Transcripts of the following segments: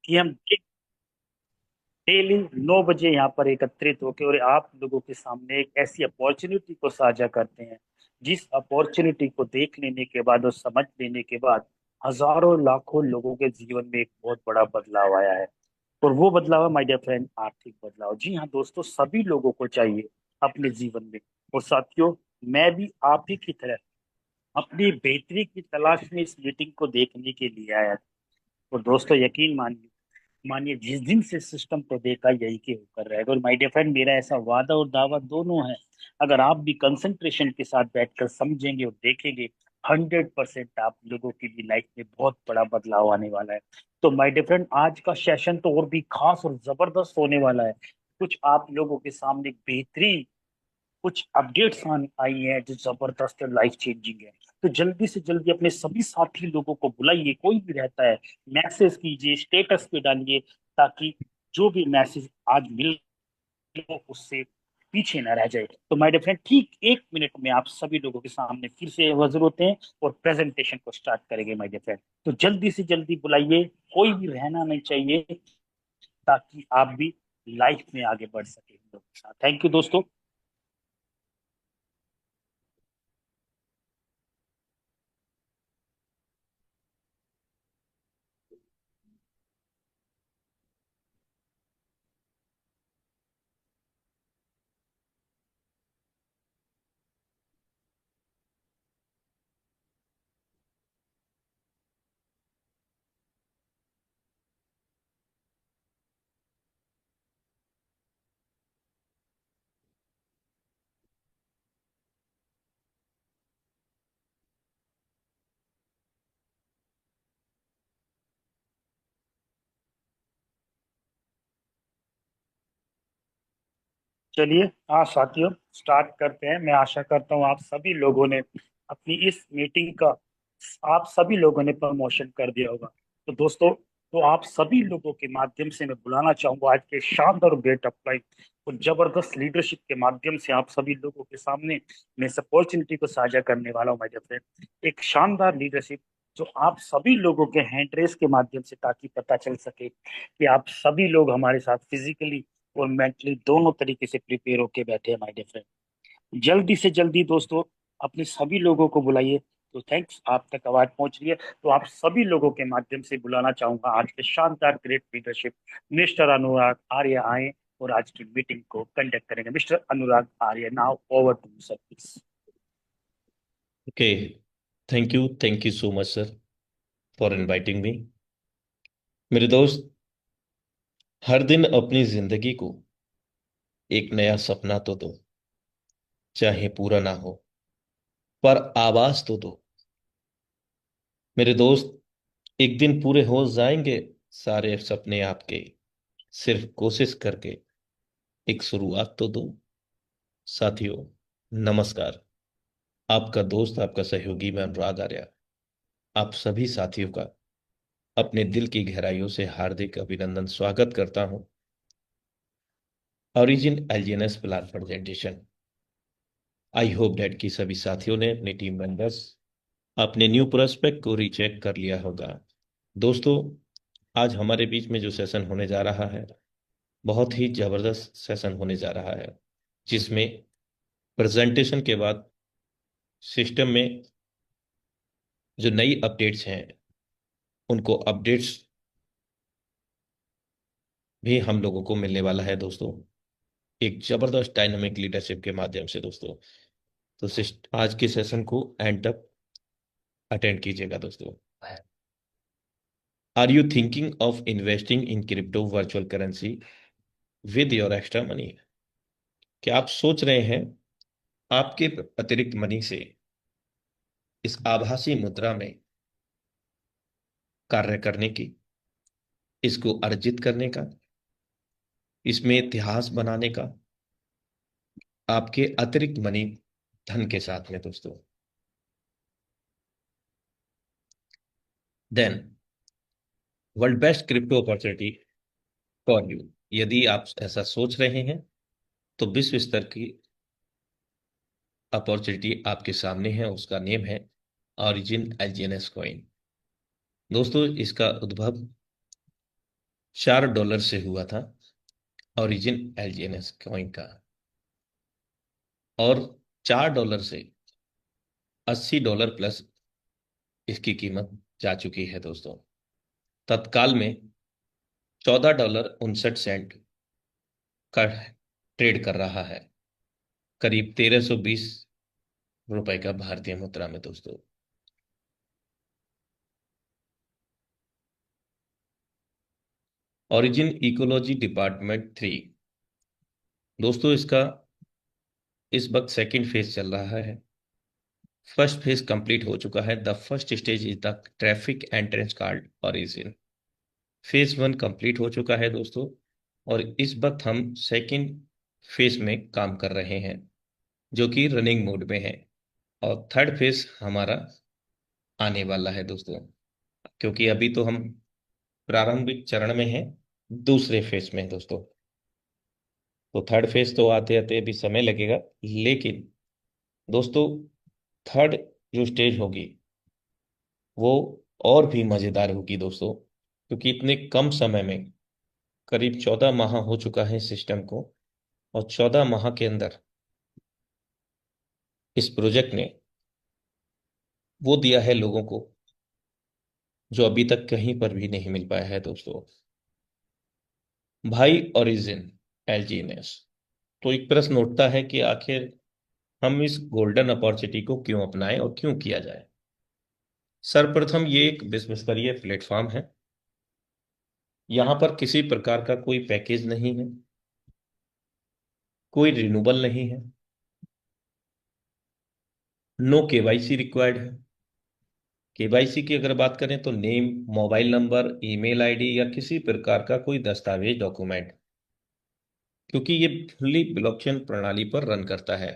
कि हम डेली 9 बजे यहाँ पर एकत्रित होकर और आप लोगों के सामने एक ऐसी अपॉर्चुनिटी को साझा करते हैं, जिस अपॉर्चुनिटी को देख लेने के बाद और समझ लेने के बाद हजारों लाखों लोगों के जीवन में एक बहुत बड़ा बदलाव आया है। और वो बदलाव है, माय डियर फ्रेंड, आर्थिक बदलाव। जी हाँ दोस्तों, सभी लोगों को चाहिए अपने जीवन में। और साथियों, मैं भी आप ही की तरह अपनी बेहतरी की तलाश में इस मीटिंग को देखने के लिए आया था। और दोस्तों, यकीन मानिए मानिए जिस दिन से सिस्टम को देखा, यही के होकर रहेगा। और माय डियर फ्रेंड, मेरा ऐसा वादा और दावा दोनों है, अगर आप भी कंसंट्रेशन के साथ बैठकर समझेंगे और देखेंगे, 100% आप लोगों की भी लाइफ में बहुत बड़ा बदलाव आने वाला है। तो माय डियर फ्रेंड, आज का सेशन तो और भी खास और जबरदस्त होने वाला है। कुछ आप लोगों के सामने बेहतरीन कुछ अपडेट्स आई हैं जो जबरदस्त और लाइफ चेंजिंग है। तो जल्दी से जल्दी अपने सभी साथी लोगों को बुलाइए, कोई भी रहता है, मैसेज कीजिए, स्टेटस पे डालिए, ताकि जो भी मैसेज आज मिल हो उससे पीछे ना रह जाए। तो माय डियर फ्रेंड, ठीक 1 मिनट में आप सभी लोगों के सामने फिर से हाजिर होते हैं और प्रेजेंटेशन को स्टार्ट करेंगे माय डियर फ्रेंड। तो जल्दी से जल्दी बुलाइए, कोई भी रहना नहीं चाहिए, ताकि आप भी लाइफ में आगे बढ़ सके। थैंक यू दोस्तों। चलिए, हाँ साथियों, स्टार्ट करते हैं। मैं आशा करता हूँ आप सभी लोगों ने अपनी इस मीटिंग का, आप सभी लोगों ने प्रमोशन कर दिया होगा। तो दोस्तों, तो आप सभी लोगों के माध्यम से मैं बुलाना चाहूंगा आज के शानदार गेट अपलाइन और जबरदस्त लीडरशिप के माध्यम से आप सभी लोगों के सामने मैं इस अपॉर्चुनिटी को साझा करने वाला हूँ। माय फ्रेंड, एक शानदार लीडरशिप जो आप सभी लोगों के हैंड रेस के माध्यम से, ताकि पता चल सके कि आप सभी लोग हमारे साथ फिजिकली और मेंटली दोनों तरीके से प्रिपेयर होके बैठे हैं। माय डियर फ्रेंड, जल्दी से जल्दी दोस्तों अपने सभी लोगों को बुलाइए। तो थैंक्स, आप तक आवाज पहुंच रही है। तो आप सभी लोगों के माध्यम से बुलाना चाहूंगा आज के शानदार great leadership mister Anurag Arya आए और आज की मीटिंग को कंडक्ट करेंगे। Mister Anurag Arya, now over to sir please. Okay, thank you so much sir for inviting me. मेरे दोस्त, हर दिन अपनी जिंदगी को एक नया सपना तो दो, चाहे पूरा ना हो, पर आवाज तो दो। मेरे दोस्त, एक दिन पूरे हो जाएंगे सारे सपने आपके, सिर्फ कोशिश करके एक शुरुआत तो दो। साथियों, नमस्कार। आपका दोस्त, आपका सहयोगी मैं अनुराग आर्या, आप सभी साथियों का अपने दिल की गहराइयों से हार्दिक अभिनंदन स्वागत करता हूं origin LGNS plan presentation. I hope that कि सभी साथियों ने, अपने टीम मेंबर्स, अपने न्यू प्रोस्पेक्ट को रीचेक कर लिया होगा। दोस्तों, आज हमारे बीच में जो सेशन होने जा रहा है, बहुत ही जबरदस्त सेशन होने जा रहा है, जिसमें प्रेजेंटेशन के बाद सिस्टम में जो नई अपडेट्स हैं, उनको अपडेट्स भी हम लोगों को मिलने वाला है दोस्तों, एक जबरदस्त डायनामिक लीडरशिप के माध्यम से दोस्तों। तो आज के सेशन को एंड तक अटेंड कीजिएगा दोस्तों। Are you thinking of investing in crypto virtual currency with your extra money? क्या आप सोच रहे हैं आपके अतिरिक्त मनी से इस आभासी मुद्रा में कार्य करने की, इसको अर्जित करने का, इसमें इतिहास बनाने का, आपके अतिरिक्त मनी धन के साथ में दोस्तों? Then world best crypto opportunity for you. यदि आप ऐसा सोच रहे हैं, तो विश्व स्तर की अपॉर्चुनिटी आपके सामने है, उसका नेम है ओरिजिन एलजीएनएस कॉइन। दोस्तों, इसका उद्भव $4 से हुआ था ओरिजिन एलजीएनएस कॉइन का, और $4 से $80 प्लस इसकी कीमत जा चुकी है दोस्तों। तत्काल में $14.59 का ट्रेड कर रहा है, करीब 1320 रुपए का भारतीय मुद्रा में दोस्तों। ओरिजिन इकोलॉजी डिपार्टमेंट 3 दोस्तों, इसका इस वक्त सेकंड फेज चल रहा है। फर्स्ट फेज कंप्लीट हो चुका है। The first stage is the traffic entrance card origin. Phase 1 complete हो चुका है दोस्तों, और इस वक्त हम सेकंड फेज में काम कर रहे हैं, जो कि रनिंग मोड में है। और थर्ड फेज हमारा आने वाला है दोस्तों, क्योंकि अभी तो हम प्रारंभिक चरण में हैं, दूसरे फेज में दोस्तों। तो थर्ड फेज तो आते आते अभी समय लगेगा, लेकिन दोस्तों थर्ड जो स्टेज होगी वो और भी मजेदार होगी दोस्तों, क्योंकि इतने कम समय में करीब 14 माह हो चुका है सिस्टम को, और 14 माह के अंदर इस प्रोजेक्ट ने वो दिया है लोगों को जो अभी तक कहीं पर भी नहीं मिल पाया है दोस्तों। भाई ओरिजिन एलजीएनएस। तो एक प्रश्न उठता है कि आखिर हम इस गोल्डन अपॉर्चुनिटी को क्यों अपनाएं और क्यों किया जाए। सर्वप्रथम ये एक विश्व स्तरीय प्लेटफॉर्म है। यहाँ पर किसी प्रकार का कोई पैकेज नहीं है, कोई रिन्यूबल नहीं है, नो केवाईसी रिक्वायर्ड है। केवाईसी की अगर बात करें तो name, mobile number, email ID या किसी प्रकार का कोई दस्तावेज डॉक्यूमेंट, क्योंकि ये फुल्ली ब्लॉकचेन प्रणाली पर रन करता है।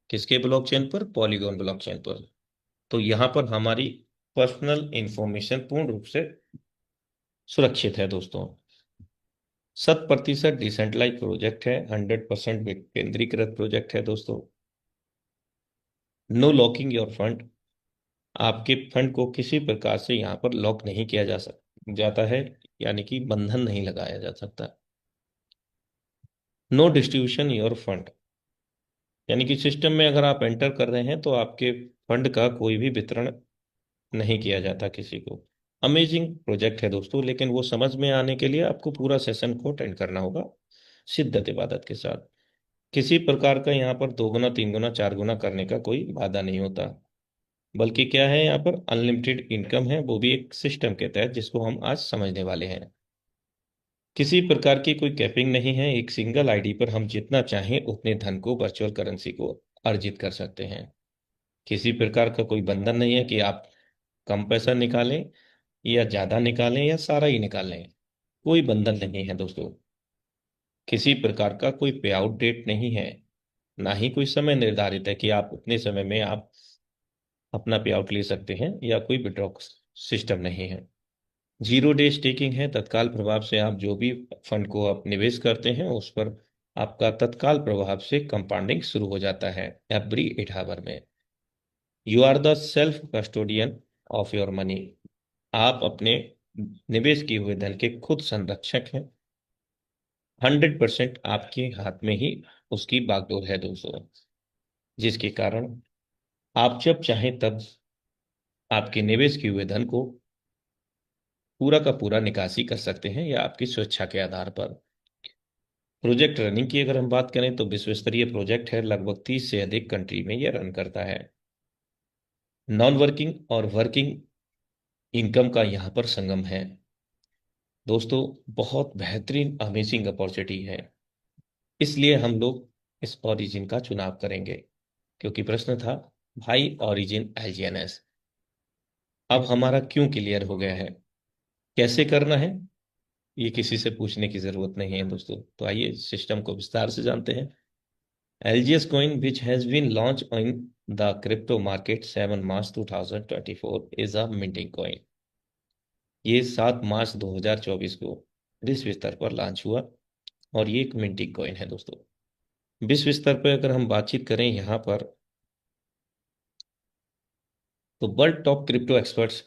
किसके ब्लॉकचेन पर? पॉलीगॉन ब्लॉकचेन पर। तो यहाँ पर हमारी पर्सनल इंफॉर्मेशन पूर्ण रूप से सुरक्षित है दोस्तों। 100% डिसेंट्रलाइज प्रोजेक्ट है, 100% केंद्रीकृत प्रोजेक्ट है दोस्तों। No locking your fund. आपके फंड को किसी प्रकार से यहाँ पर लॉक नहीं किया जाता है, यानी कि बंधन नहीं लगाया जा सकता। नो डिस्ट्रीब्यूशन योर फंड, यानी कि सिस्टम में अगर आप एंटर कर रहे हैं तो आपके फंड का कोई भी वितरण नहीं किया जाता किसी को। अमेजिंग प्रोजेक्ट है दोस्तों, लेकिन वो समझ में आने के लिए आपको पूरा सेशन को अटेंड करना होगा शिद्दत इबादत के साथ। किसी प्रकार का यहाँ पर 2 गुना 3 गुना 4 गुना करने का कोई वादा नहीं होता, बल्कि क्या है, यहाँ पर अनलिमिटेड इनकम है, वो भी एक सिस्टम के तहत, जिसको हम आज समझने वाले हैं। किसी प्रकार की कोई कैपिंग नहीं है। एक सिंगल आईडी पर हम जितना चाहें उतने धन को, वर्चुअल करेंसी को अर्जित कर सकते हैं। किसी प्रकार का कोई बंधन नहीं है कि आप कम पैसा निकालें या ज्यादा निकालें या सारा ही निकालें। कोई बंधन नहीं है दोस्तों। किसी प्रकार का कोई पे आउट डेट नहीं है, ना ही कोई समय निर्धारित है कि आप उतने समय में आप अपना पे आउट ले सकते हैं, या कोई विड्रॉ सिस्टम नहीं है। 0 डे स्टेकिंग है। तत्काल प्रभाव से आप जो भी फंड को आप निवेश करते हैं उस पर आपका तत्काल प्रभाव से कंपाउंडिंग शुरू हो जाता है एवरी 8 आवर में। You are the self custodian of your money. आप अपने निवेश किए हुए धन के खुद संरक्षक हैं। 100% आपके हाथ में ही उसकी बागडोर है दोस्तों, जिसके कारण आप जब चाहें तब आपके निवेश किए हुए धन को पूरा का पूरा निकासी कर सकते हैं, या आपकी स्वेच्छा के आधार पर। प्रोजेक्ट रनिंग की अगर हम बात करें तो विश्व स्तरीय प्रोजेक्ट है, लगभग 30 से अधिक कंट्री में यह रन करता है। नॉन वर्किंग और वर्किंग इनकम का यहाँ पर संगम है दोस्तों। बहुत बेहतरीन अमेजिंग अपॉर्चुनिटी है, इसलिए हम लोग इस ओरिजिन का चुनाव करेंगे, क्योंकि प्रश्न था भाई ओरिजिन एलजीएनएस। अब हमारा क्यों क्लियर हो गया है, कैसे करना है, ये किसी से पूछने की जरूरत नहीं है दोस्तों। तो आइए सिस्टम को विस्तार से जानते हैं। LGS coin, which has been launched in the crypto market 7 March 2024, is a minting coin। ये 7 मार्च 2024 को विश्व स्तर पर लॉन्च हुआ, और ये एक मिंटिंग कॉइन है दोस्तों। विश्व स्तर पर अगर हम बातचीत करें यहाँ पर, तो world top crypto experts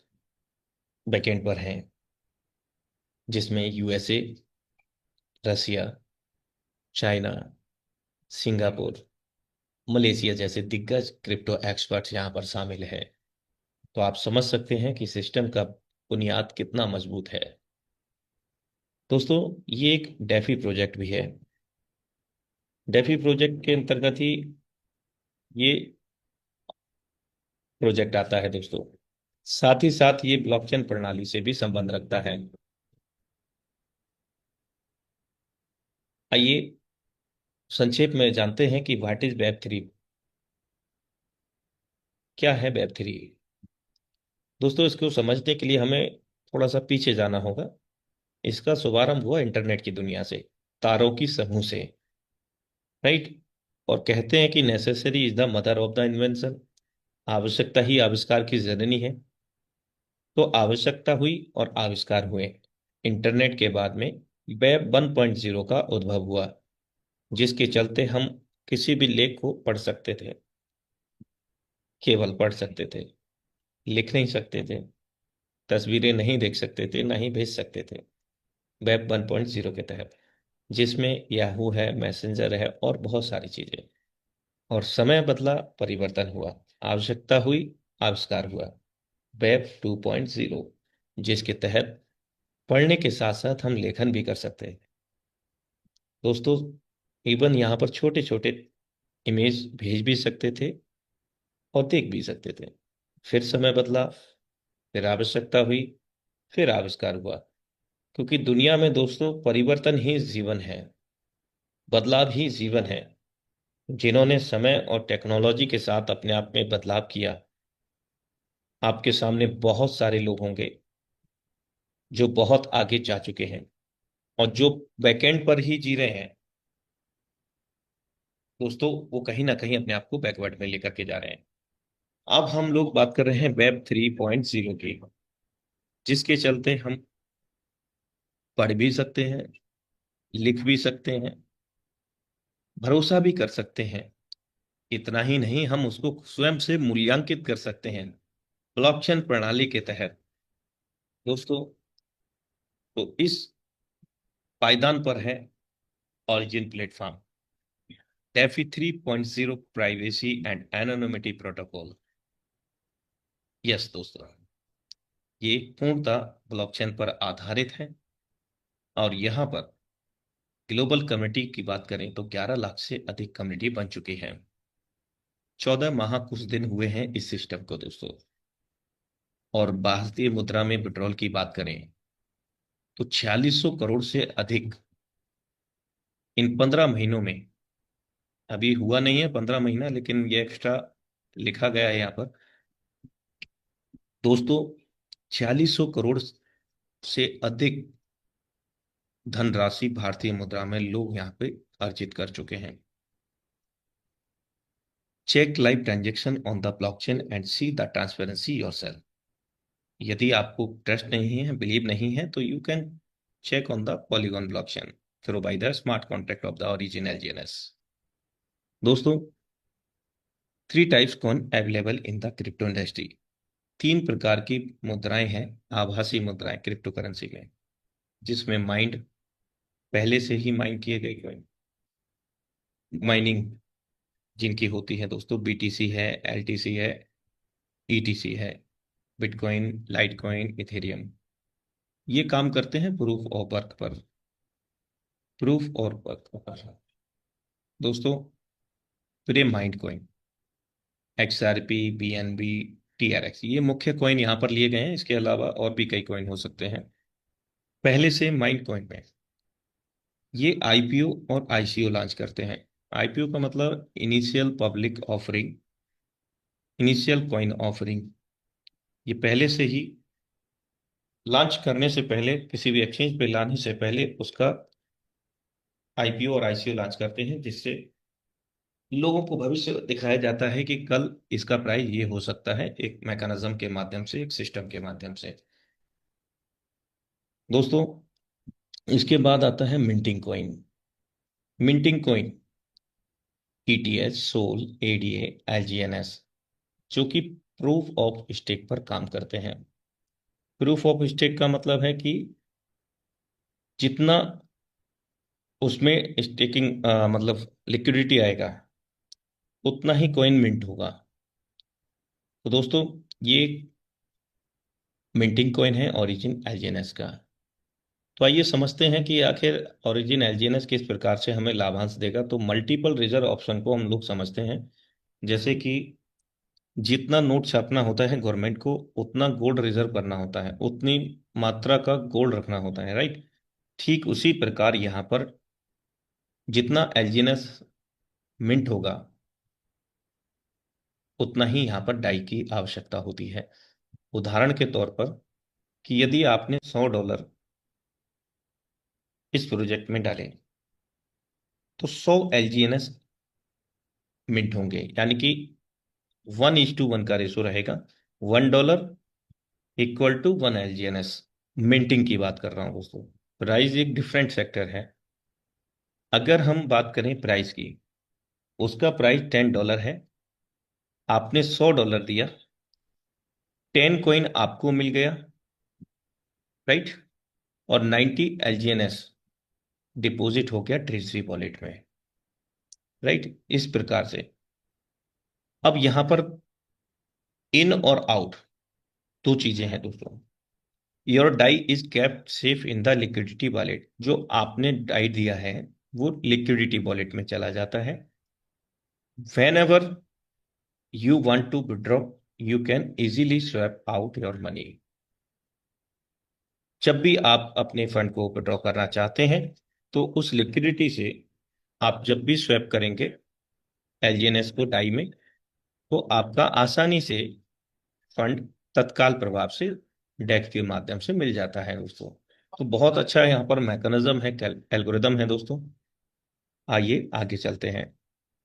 backend पर हैं, जिसमें USA, रसिया, चाइना, सिंगापुर, मलेशिया जैसे दिग्गज क्रिप्टो एक्सपर्ट्स यहाँ पर शामिल हैं। तो आप समझ सकते हैं कि सिस्टम का बुनियाद कितना मजबूत है। दोस्तों, ये एक डेफी प्रोजेक्ट भी है। डेफी प्रोजेक्ट के अंतर्गत ही ये प्रोजेक्ट आता है दोस्तों। साथ ही साथ ये ब्लॉकचेन प्रणाली से भी संबंध रखता है। आइए संक्षेप में जानते हैं कि व्हाट इज वेब 3। क्या है वेब 3? दोस्तों, इसको समझने के लिए हमें थोड़ा सा पीछे जाना होगा। इसका शुभारंभ हुआ इंटरनेट की दुनिया से, तारों की समूह से। राइट। और कहते हैं कि necessary is the mother of the invention. आवश्यकता ही आविष्कार की जननी है। तो आवश्यकता हुई और आविष्कार हुए। इंटरनेट के बाद में वेब 1.0 का उद्भव हुआ, जिसके चलते हम किसी भी लेख को पढ़ सकते थे। केवल पढ़ सकते थे, लिख नहीं सकते थे, तस्वीरें नहीं देख सकते थे, ना ही भेज सकते थे। वेब 1.0 के तहत, जिसमें याहू है, मैसेंजर है और बहुत सारी चीजें। और समय बदला, परिवर्तन हुआ, आवश्यकता हुई, आविष्कार हुआ। वेब 2.0, जिसके तहत पढ़ने के साथ साथ हम लेखन भी कर सकते हैं। दोस्तों, इवन यहाँ पर छोटे छोटे इमेज भेज भी सकते थे और देख भी सकते थे। फिर समय बदला, फिर आवश्यकता हुई, फिर आविष्कार हुआ। क्योंकि दुनिया में दोस्तों परिवर्तन ही जीवन है, बदलाव ही जीवन है। जिन्होंने समय और टेक्नोलॉजी के साथ अपने आप में बदलाव किया, आपके सामने बहुत सारे लोग होंगे जो बहुत आगे जा चुके हैं और जो बैकएंड पर ही जी रहे हैं। दोस्तों, वो कहीं ना कहीं अपने आप को बैकवर्ड में लेकर के जा रहे हैं। अब हम लोग बात कर रहे हैं वेब 3.0 की, जिसके चलते हम पढ़ भी सकते हैं, लिख भी सकते हैं, भरोसा भी कर सकते हैं। इतना ही नहीं, हम उसको स्वयं से मूल्यांकित कर सकते हैं ब्लॉकचेन प्रणाली के तहत। दोस्तों, तो इस पायदान पर है origin platform, DeFi 3.0 privacy and anonymity protocol. Yes दोस्तों, ये पूर्णतः ब्लॉकचेन पर आधारित है। और यहाँ पर ग्लोबल कम्युनिटी की बात करें तो 11 लाख से अधिक कम्युनिटी बन चुकी है। 14 माह कुछ दिन हुए हैं इस सिस्टम को दोस्तों। और भारतीय मुद्रा में विड्रॉल की बात करें तो 4600 करोड़ से अधिक इन 15 महीनों में। अभी हुआ नहीं है 15 महीना, लेकिन ये एक्स्ट्रा लिखा गया है यहाँ पर। दोस्तों, 4600 करोड़ से अधिक धनराशि भारतीय मुद्रा में लोग यहाँ पे अर्जित कर चुके हैं। Check live transaction on the blockchain and see the transparency yourself. यदि आपको ट्रस्ट नहीं है, बिलीव नहीं है, तो you can check on the Polygon blockchain through by the smart contract of the Origin LGNS. दोस्तों, 3 types coin available in the crypto industry. 3 प्रकार की मुद्राएं हैं, आभासी मुद्राएं क्रिप्टो करेंसी में, जिसमें माइंड, पहले से ही माइंड किए गए कॉइन, माइनिंग जिनकी होती है दोस्तों, बीटीसी है, एलटीसी है, ईटीसी है, बिटकॉइन, लाइटकॉइन, इथेरियम। ये काम करते हैं प्रूफ ऑफ वर्क पर, प्रूफ और वर्क पर। दोस्तों, फिर ये mind coin, XRP, BNB, TRX, ये मुख्य कॉइन यहाँ पर लिए गए हैं। इसके अलावा और भी कई कॉइन हो सकते हैं। पहले से माइंड कॉइन में ये आईपीओ और आईसीओ लॉन्च करते हैं। आईपीओ का मतलब initial public offering, initial coin offering. ये पहले से ही लॉन्च करने से पहले, किसी भी एक्सचेंज पे लाने से पहले उसका आईपीओ और आईसीओ लॉन्च करते हैं, जिससे लोगों को भविष्य दिखाया जाता है कि कल इसका प्राइस ये हो सकता है, एक मैकेनिज्म के माध्यम से, एक सिस्टम के माध्यम से। दोस्तों, इसके बाद आता है minting coin. Minting coin ETH, SOL, ADA, LGNS, जो कि प्रूफ ऑफ स्टेक पर काम करते हैं। प्रूफ ऑफ स्टेक का मतलब है कि जितना उसमें स्टेकिंग मतलब लिक्विडिटी आएगा, उतना ही कॉइन मिंट होगा। तो दोस्तों, ये मिंटिंग कॉइन है ओरिजिन एलजीएनएस का। तो आइए समझते हैं कि आखिर ओरिजिन एलजीएनएस किस प्रकार से हमें लाभांश देगा। तो मल्टीपल रिजर्व ऑप्शन को हम लोग समझते हैं, जैसे कि जितना नोट छापना होता है गवर्नमेंट को, उतना गोल्ड रिजर्व करना होता है, उतनी मात्रा का गोल्ड रखना होता है, राइट। ठीक उसी प्रकार यहाँ पर जितना एलजीएनएस मिंट होगा, उतना ही यहाँ पर डाई की आवश्यकता होती है। उदाहरण के तौर पर कि यदि आपने $100 इस प्रोजेक्ट में डाले, तो 100 एलजीएनएस मिंट होंगे, यानी कि 1:1 का रेशो रहेगा। $1 इक्वल टू 1 एलजीएनएस। मिंटिंग की बात कर रहा हूं दोस्तों, प्राइस एक डिफरेंट सेक्टर है। अगर हम बात करें प्राइस की, उसका प्राइस $10 है। आपने $100 दिया, 10 कॉइन आपको मिल गया, राइट। और 90 एलजीएनएस डिपॉजिट हो गया ट्रेजरी वॉलेट में, राइट। इस प्रकार से अब यहां पर इन और आउट दो चीजें हैं दोस्तों। Your DAI is kept safe in the liquidity wallet. जो आपने डाई दिया है वो लिक्विडिटी वॉलेट में चला जाता है। Whenever you want to withdraw, you can easily swap out your money. जब भी आप अपने फंड को विड्रॉ करना चाहते हैं, तो उस लिक्विडिटी से आप जब भी स्वैप करेंगे एलजीएनएस को डाई में, तो आपका आसानी से फंड तत्काल प्रभाव से डेस्क के माध्यम से मिल जाता है दोस्तों। तो बहुत अच्छा यहाँ पर मैकेनिज्म है, एल्गोरिदम है दोस्तों। आइए आगे चलते हैं।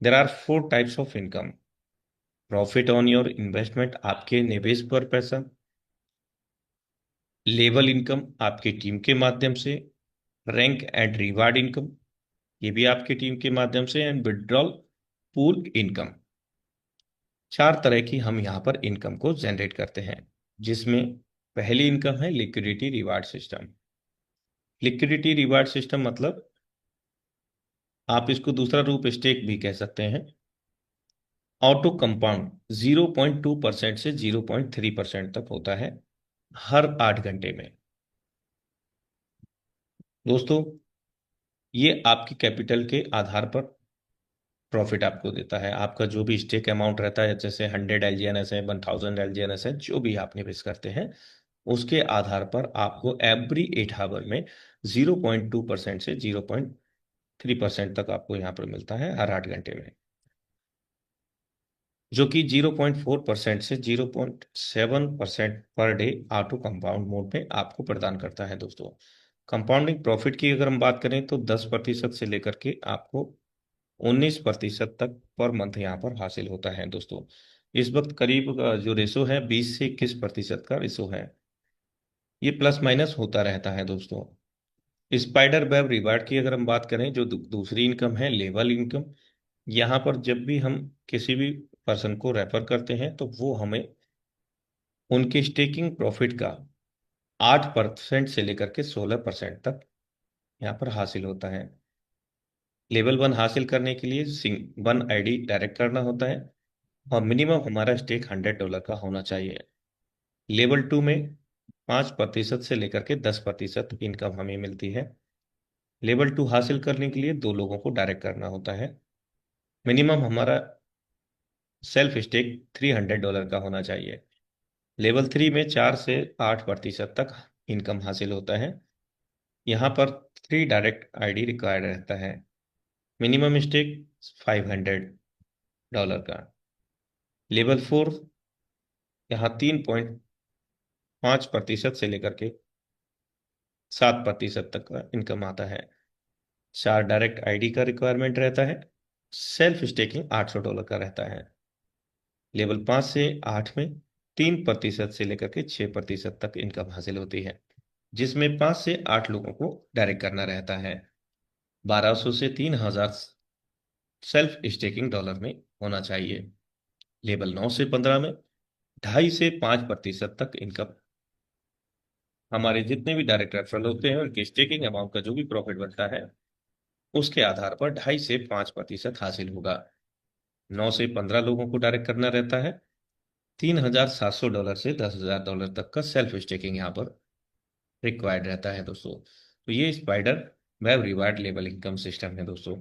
There are 4 types of income. Profit on your investment, आपके निवेश पर पैसा। लेवल इनकम, आपकी टीम के माध्यम से। रैंक एंड रिवार्ड इनकम, ये भी आपकी टीम के माध्यम से। And withdrawal pool income. 4 तरह की हम यहाँ पर इनकम को जनरेट करते हैं, जिसमें पहली इनकम है liquidity reward system. Liquidity reward system मतलब आप इसको दूसरा रूप स्टेक भी कह सकते हैं। ऑटो कंपाउंड 0.2% से 0.3% तक होता है हर 8 घंटे में। दोस्तों, ये आपकी कैपिटल के आधार पर प्रॉफिट आपको देता है। आपका जो भी स्टेक अमाउंट रहता है, जैसे 100 एलजीएनएस है, 1000 एलजीएनएस है, जो भी आप निवेश करते हैं, उसके आधार पर आपको एवरी 8 आवर में 0.2% से 0.3% तक आपको यहाँ पर मिलता है हर 8 घंटे में, जो कि 0.4% से 0.7% per day auto compound mode में आपको प्रदान करता है दोस्तों। कंपाउंडिंग प्रॉफिट की अगर हम बात करें, तो 10% से लेकर के आपको 19% तक पर मंथ यहाँ पर हासिल होता है दोस्तों। इस वक्त करीब जो रेशो है 20 से 21% का रेशो है। ये प्लस माइनस होता रहता है दोस्तों। स्पाइडर वेब रिवार्ड की अगर हम बात करें, जो दूसरी इनकम है लेवल इनकम। यहाँ पर जब भी हम किसी भी पर्सन को रेफर करते हैं, तो वो हमें उनके स्टेकिंग प्रॉफिट का 8% से लेकर के 16% तक यहाँ पर हासिल होता है। लेवल 1 हासिल करने के लिए सिंग 1 आईडी डायरेक्ट करना होता है, और मिनिमम हमारा स्टेक $100 का होना चाहिए। लेवल 2 में 5% से लेकर के 10% इनकम हमें मिलती है। लेवल 2 हासिल करने के लिए 2 लोगों को डायरेक्ट करना होता है। मिनिमम हमारा सेल्फ स्टेक $300 का होना चाहिए। लेवल 3 में 4 से 8% तक इनकम हासिल होता है। यहाँ पर 3 डायरेक्ट आईडी रिक्वायर्ड रहता है। मिनिमम स्टेक $500 का। लेवल 4, यहाँ 3.5% से लेकर के 7% तक का इनकम आता है। 4 डायरेक्ट आईडी का रिक्वायरमेंट रहता है। सेल्फ स्टेकिंग $800 का रहता है। लेवल 5 से 8 में 3% से लेकर के 6% तक इनकम हासिल होती है, जिसमें 5 से 8 लोगों को डायरेक्ट करना रहता है। 1200 से 3000 सेल्फ स्टेकिंग डॉलर में होना चाहिए। लेवल 9 से 15 में 2.5 से 5% तक इनकम। हमारे जितने भी डायरेक्ट रेफरल होते हैं, उनके स्टेकिंग अमाउंट का जो भी प्रॉफिट बनता है, उसके आधार पर 2.5 से 5% हासिल होगा। 9 से 15 लोगों को डायरेक्ट करना रहता है। $3,700 से $10,000 तक का सेल्फ स्टेकिंग यहाँ पर रिक्वायर्ड रहता है दोस्तों। तो ये spider web reward level income system है दोस्तों।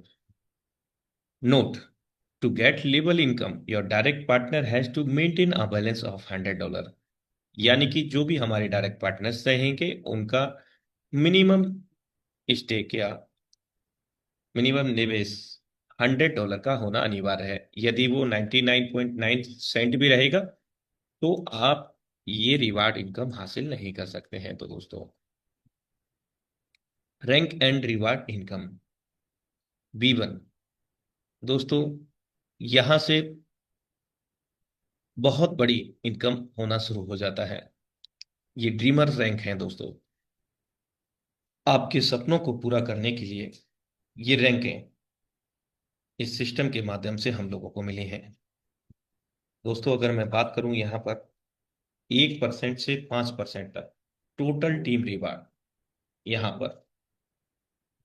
Note, to get level income your direct partner has to maintain a balance of $100। यानी कि जो भी हमारे डायरेक्ट पार्टनर्स रहेंगे उनका मिनिमम स्टेक या मिनिमम निवेश $100 का होना अनिवार्य है। यदि वो 99.9 सेंट भी रहेगा तो आप ये रिवार्ड इनकम हासिल नहीं कर सकते हैं। तो दोस्तों, rank and reward income B1 दोस्तों, यहां से बहुत बड़ी इनकम होना शुरू हो जाता है। ये ड्रीमर रैंक है दोस्तों। आपके सपनों को पूरा करने के लिए ये रैंकें इस सिस्टम के माध्यम से हम लोगों को मिली हैं दोस्तों। अगर मैं बात करूं यहाँ पर 1% से 5% तक टोटल टीम रिवार्ड यहाँ पर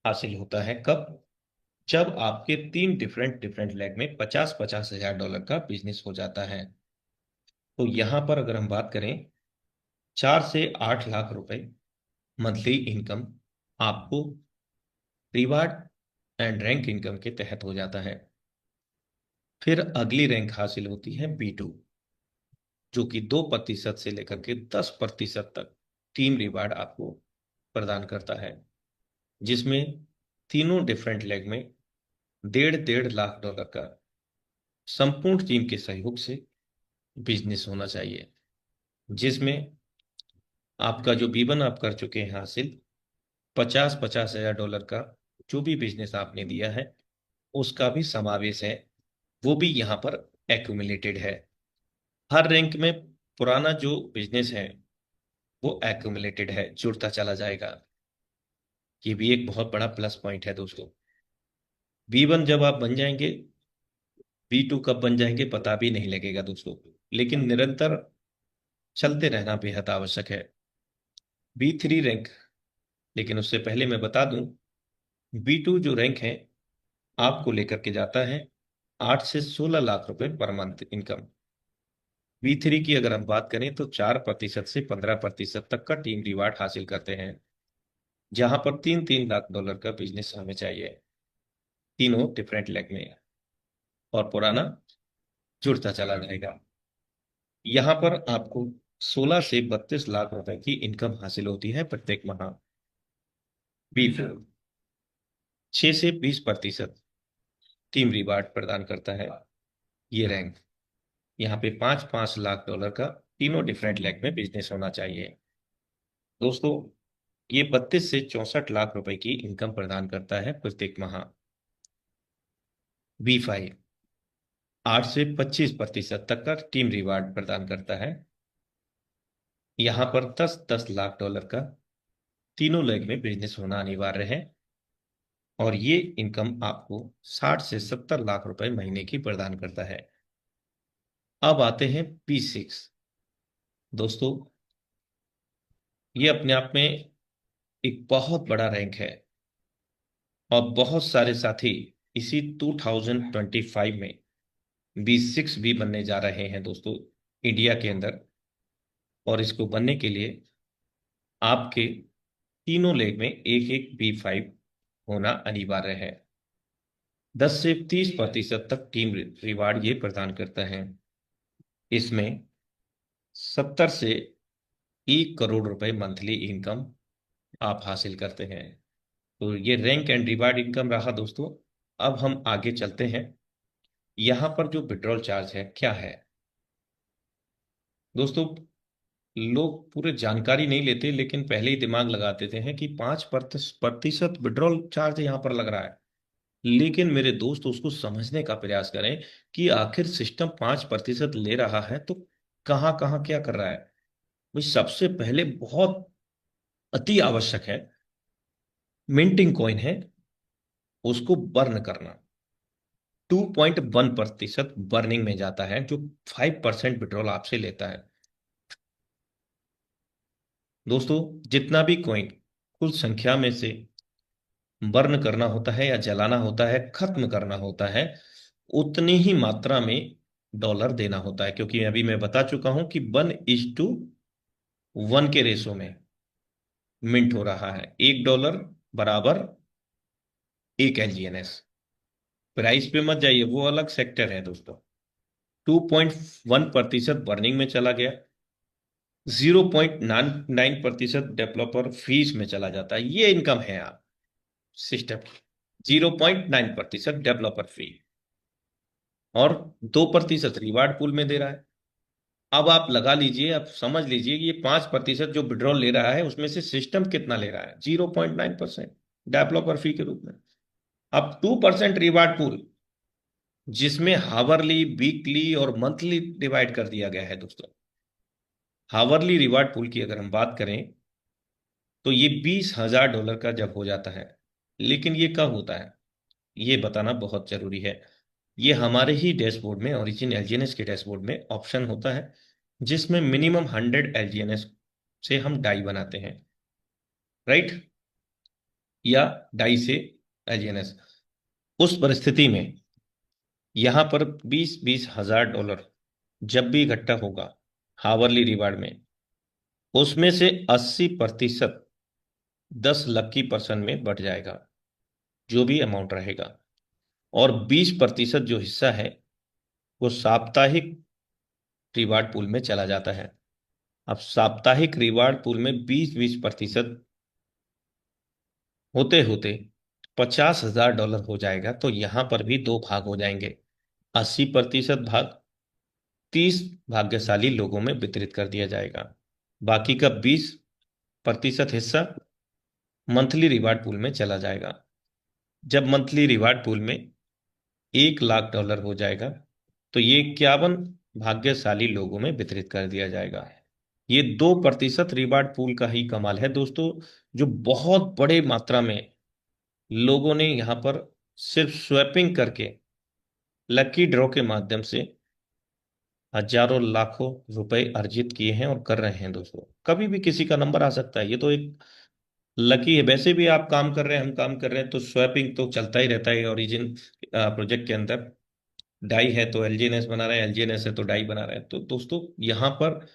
हासिल होता है। कब? जब आपके 3 डिफरेंट डिफरेंट लेग में 50-50 हजार डॉलर का बिजनेस हो जाता है। तो यहाँ पर अगर हम बात करें 4 से 8 लाख रुपए मंथली इनकम आपको रिवार्ड एंड रैंक इनकम के तहत हो जाता है। फिर अगली रैंक हासिल होती है B2, जो कि 2% से लेकर के 10% तक टीम रिवार्ड आपको प्रदान करता है, जिसमें तीनों डिफरेंट लेग में 1.5-1.5 लाख डॉलर का संपूर्ण टीम के सहयोग से बिजनेस होना चाहिए, जिसमें आपका जो B1 आप कर चुके हैं हासिल 50-50 हजार डॉलर का जो भी बिजनेस आपने दिया है उसका भी समावेश है। वो भी यहाँ पर एक्यूमुलेटेड है। हर रैंक में पुराना जो बिजनेस है वो एक्यूमुलेटेड है, जुड़ता चला जाएगा। ये भी एक बहुत बड़ा प्लस पॉइंट है दोस्तों। B1 जब आप बन जाएंगे, B2 कब बन जाएंगे पता भी नहीं लगेगा दोस्तों, लेकिन निरंतर चलते रहना बेहद आवश्यक है। B3 रैंक, लेकिन उससे पहले मैं बता दूं B2 जो रैंक है आपको लेकर के जाता है 8 से 16 लाख रुपए पर मंथ इनकम। B3 की अगर हम बात करें तो 4% से 15% तक का टीम रिवार्ड हासिल करते हैं, जहां पर 3-3 लाख डॉलर का बिजनेस हमें चाहिए तीनों डिफरेंट लेग में, और पुराना जुड़ता चला जाएगा। यहाँ पर आपको 16 से 32 लाख रुपए की इनकम हासिल होती है प्रत्येक माह। B4 6 से 20% टीम रिवार्ड प्रदान करता है ये रैंक। यहाँ पे 5-5 लाख डॉलर का तीनों डिफरेंट लेग में बिजनेस होना चाहिए दोस्तों। ये 32 से 64 लाख रुपए की इनकम प्रदान करता है प्रत्येक माह। B5 8 से 25% तक का टीम रिवार्ड प्रदान करता है। यहाँ पर 10-10 लाख डॉलर का तीनों लेग में बिजनेस होना अनिवार्य है, और ये इनकम आपको 60 से 70 लाख रुपए महीने की प्रदान करता है। अब आते हैं B6 दोस्तों। ये अपने आप में एक बहुत बड़ा रैंक है, और बहुत सारे साथी इसी 2025 में B6 भी बनने जा रहे हैं दोस्तों इंडिया के अंदर। और इसको बनने के लिए आपके तीनों लेग में एक एक B5 होना अनिवार्य है। 10 से 30% तक टीम रिवार्ड ये प्रदान करता है। इसमें 70 से 1 करोड़ रुपए मंथली इनकम आप हासिल करते हैं। तो ये रैंक एंड रिवार्ड इनकम रहा दोस्तों। अब हम आगे चलते हैं। यहाँ पर जो विड्रॉल चार्ज है क्या है दोस्तों, लोग पूरे जानकारी नहीं लेते, लेकिन पहले ही दिमाग लगा देते हैं कि 5% विड्रॉल चार्ज यहाँ पर लग रहा है। लेकिन मेरे दोस्त उसको समझने का प्रयास करें कि आखिर सिस्टम 5% ले रहा है तो कहाँ कहाँ क्या कर रहा है। भाई सबसे पहले बहुत अति आवश्यक है, मिंटिंग कॉइन है उसको बर्न करना। 2.1% बर्निंग में जाता है, जो 5% पेट्रोल आपसे लेता है दोस्तों। जितना भी कॉइन कुल संख्या में से बर्न करना होता है या जलाना होता है, खत्म करना होता है, उतनी ही मात्रा में डॉलर देना होता है, क्योंकि अभी मैं बता चुका हूं कि 1:1 के रेशो में मिंट हो रहा है। $1 बराबर 1 LGNS। प्राइस पे मत जाइए, वो अलग सेक्टर है दोस्तों। 2.1% बर्निंग में चला गया, 0.99% डेवलपर फीस में चला जाता है। ये इनकम है आप सिस्टम की, 0.9% डेवलपर फी, और 2% रिवार्ड पूल में दे रहा है। अब आप लगा लीजिए, आप समझ लीजिए कि ये 5% जो विड्रॉल ले रहा है उसमें से सिस्टम कितना ले रहा है, 0.9% डेवलपर फी के रूप में। अब 2% रिवार्ड पूल, जिसमें हावरली, वीकली और मंथली डिवाइड कर दिया गया है दोस्तों। हावरली रिवार्ड पूल की अगर हम बात करें तो ये $20,000 का जब हो जाता है, लेकिन ये कब होता है ये बताना बहुत जरूरी है। ये हमारे ही डैशबोर्ड में, ओरिजिन एलजीएनएस के डैशबोर्ड में ऑप्शन होता है, जिसमें मिनिमम 100 LGNS से हम डाई बनाते हैं, राइट, या डाई से एलजीएनएस। उस परिस्थिति में यहां पर 20-20 हजार डॉलर जब भी इकट्ठा होगा हावरली रिवार्ड में, उसमें से 80% 10 लकी पर्सन में बढ़ जाएगा, जो भी अमाउंट रहेगा। और 20% जो हिस्सा है वो साप्ताहिक रिवार्ड पूल में चला जाता है। अब साप्ताहिक रिवार्ड पूल में 20-20% होते होते $50,000 हो जाएगा, तो यहां पर भी दो भाग हो जाएंगे। 80% भाग 30 भाग्यशाली लोगों में वितरित कर दिया जाएगा। बाकी का 20% हिस्सा मंथली रिवार्ड पूल में चला जाएगा। जब मंथली रिवार्ड पूल में $1 लाख हो जाएगा, तो ये 51 भाग्यशाली लोगों में वितरित कर दिया जाएगा। ये 2% रिवार्ड पूल का ही कमाल है दोस्तों, जो बहुत बड़े मात्रा में लोगों ने यहां पर सिर्फ स्वैपिंग करके लकी ड्रॉ के माध्यम से हजारों लाखों रुपए अर्जित किए हैं और कर रहे हैं दोस्तों। कभी भी किसी का नंबर आ सकता है, ये तो एक लकी है। वैसे भी आप काम कर रहे हैं, हम काम कर रहे हैं, तो स्वैपिंग तो चलता ही रहता है ओरिजिन प्रोजेक्ट के अंदर। डाई है तो एलजीएनएस बना रहे हैं, एलजीएनएस है तो डाई बना रहे हैं। तो दोस्तों यहाँ पर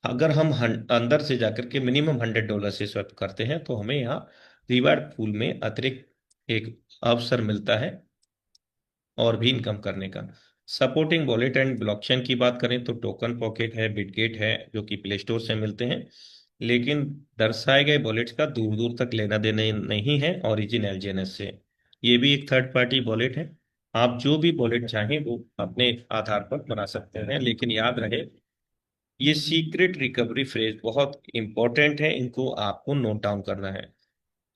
अगर हम अंदर से जाकर के मिनिमम $100 से स्वैप करते हैं, तो हमें यहाँ रिवार्ड पूल में अतिरिक्त एक अवसर मिलता है और भी इनकम करने का। सपोर्टिंग वॉलेट एंड ब्लॉकचेन की बात करें तो टोकन पॉकेट है, बिटगेट है, जो कि प्ले स्टोर से मिलते हैं, लेकिन दर्शाए गए वॉलेट्स का दूर दूर तक लेना देना नहीं है ओरिजिन एलजीएनएस से। ये भी एक थर्ड पार्टी वॉलेट है। आप जो भी वॉलेट चाहें वो अपने आधार पर बना सकते हैं, लेकिन याद रहे ये सीक्रेट रिकवरी फ्रेज बहुत इंपॉर्टेंट है, इनको आपको नोट डाउन करना है।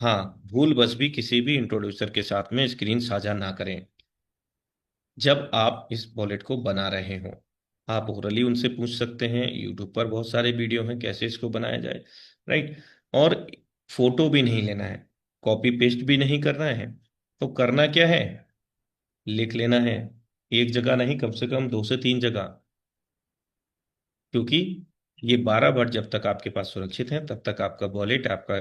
हाँ, भूल बस भी किसी भी इंट्रोड्यूसर के साथ में स्क्रीन साझा ना करें जब आप इस वॉलेट को बना रहे हो। आप ओरली उनसे पूछ सकते हैं, यूट्यूब पर बहुत सारे वीडियो हैं कैसे इसको बनाया जाए, राइट। और फोटो भी नहीं लेना है, कॉपी पेस्ट भी नहीं करना है। तो करना क्या है, लिख लेना है, एक जगह नहीं, कम से कम 2 से 3 जगह, क्योंकि ये 12 वर्ड जब तक आपके पास सुरक्षित है तब तक आपका वॉलेट, आपका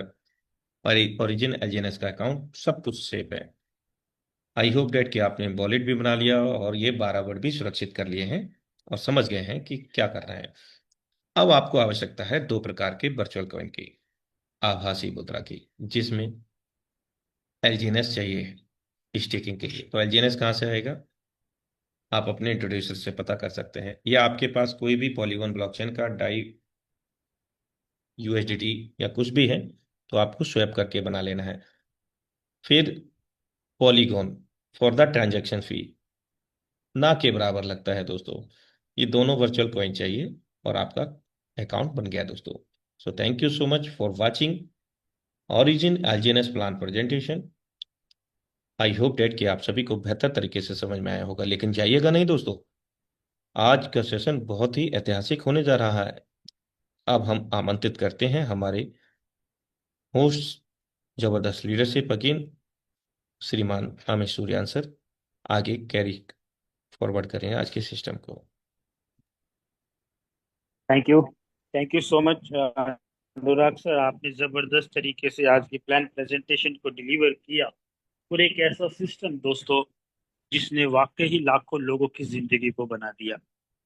ओरिजिन एलजीएनएस का अकाउंट सब कुछ सेफ है। आई होप डेट कि आपने वॉलेट भी बना लिया और ये 12 वर्ड भी सुरक्षित कर लिए हैं और समझ गए हैं कि क्या करना है। अब आपको आवश्यकता है 2 प्रकार के वर्चुअल कॉइन की, आभासी मुद्रा की, जिसमें एलजीएनएस चाहिए स्टेकिंग के लिए। तो एलजीएनएस कहाँ से आएगा, आप अपने इंट्रोड्यूसर से पता कर सकते हैं, या आपके पास कोई भी पॉलीगॉन ब्लॉकचेन का डाई यूएसडीटी या कुछ भी है तो आपको स्वैप करके बना लेना है। फिर पॉलीगॉन फॉर द ट्रांजैक्शन फी ना के बराबर लगता है दोस्तों। ये दोनों वर्चुअल कॉइन चाहिए और आपका अकाउंट बन गया दोस्तों। So thank you so much for watching Origin LGNS plan presentation. I hope that कि आप सभी को बेहतर तरीके से समझ में आया होगा, लेकिन जाइएगा नहीं दोस्तों, आज का सेशन बहुत ही ऐतिहासिक होने जा रहा है। अब हम आमंत्रित करते हैं हमारे होस्ट, जबरदस्त लीडरशिप अगेन, श्रीमान अमित सूर्यान सर, आगे कैरी फॉरवर्ड करें आज के सिस्टम को। Thank you so much. Anurag sir, आपने जबरदस्त तरीके से आज की प्लान प्रेजेंटेशन को डिलीवर किया। और एक ऐसा सिस्टम दोस्तों जिसने वाकई ही लाखों लोगों की जिंदगी को बना दिया।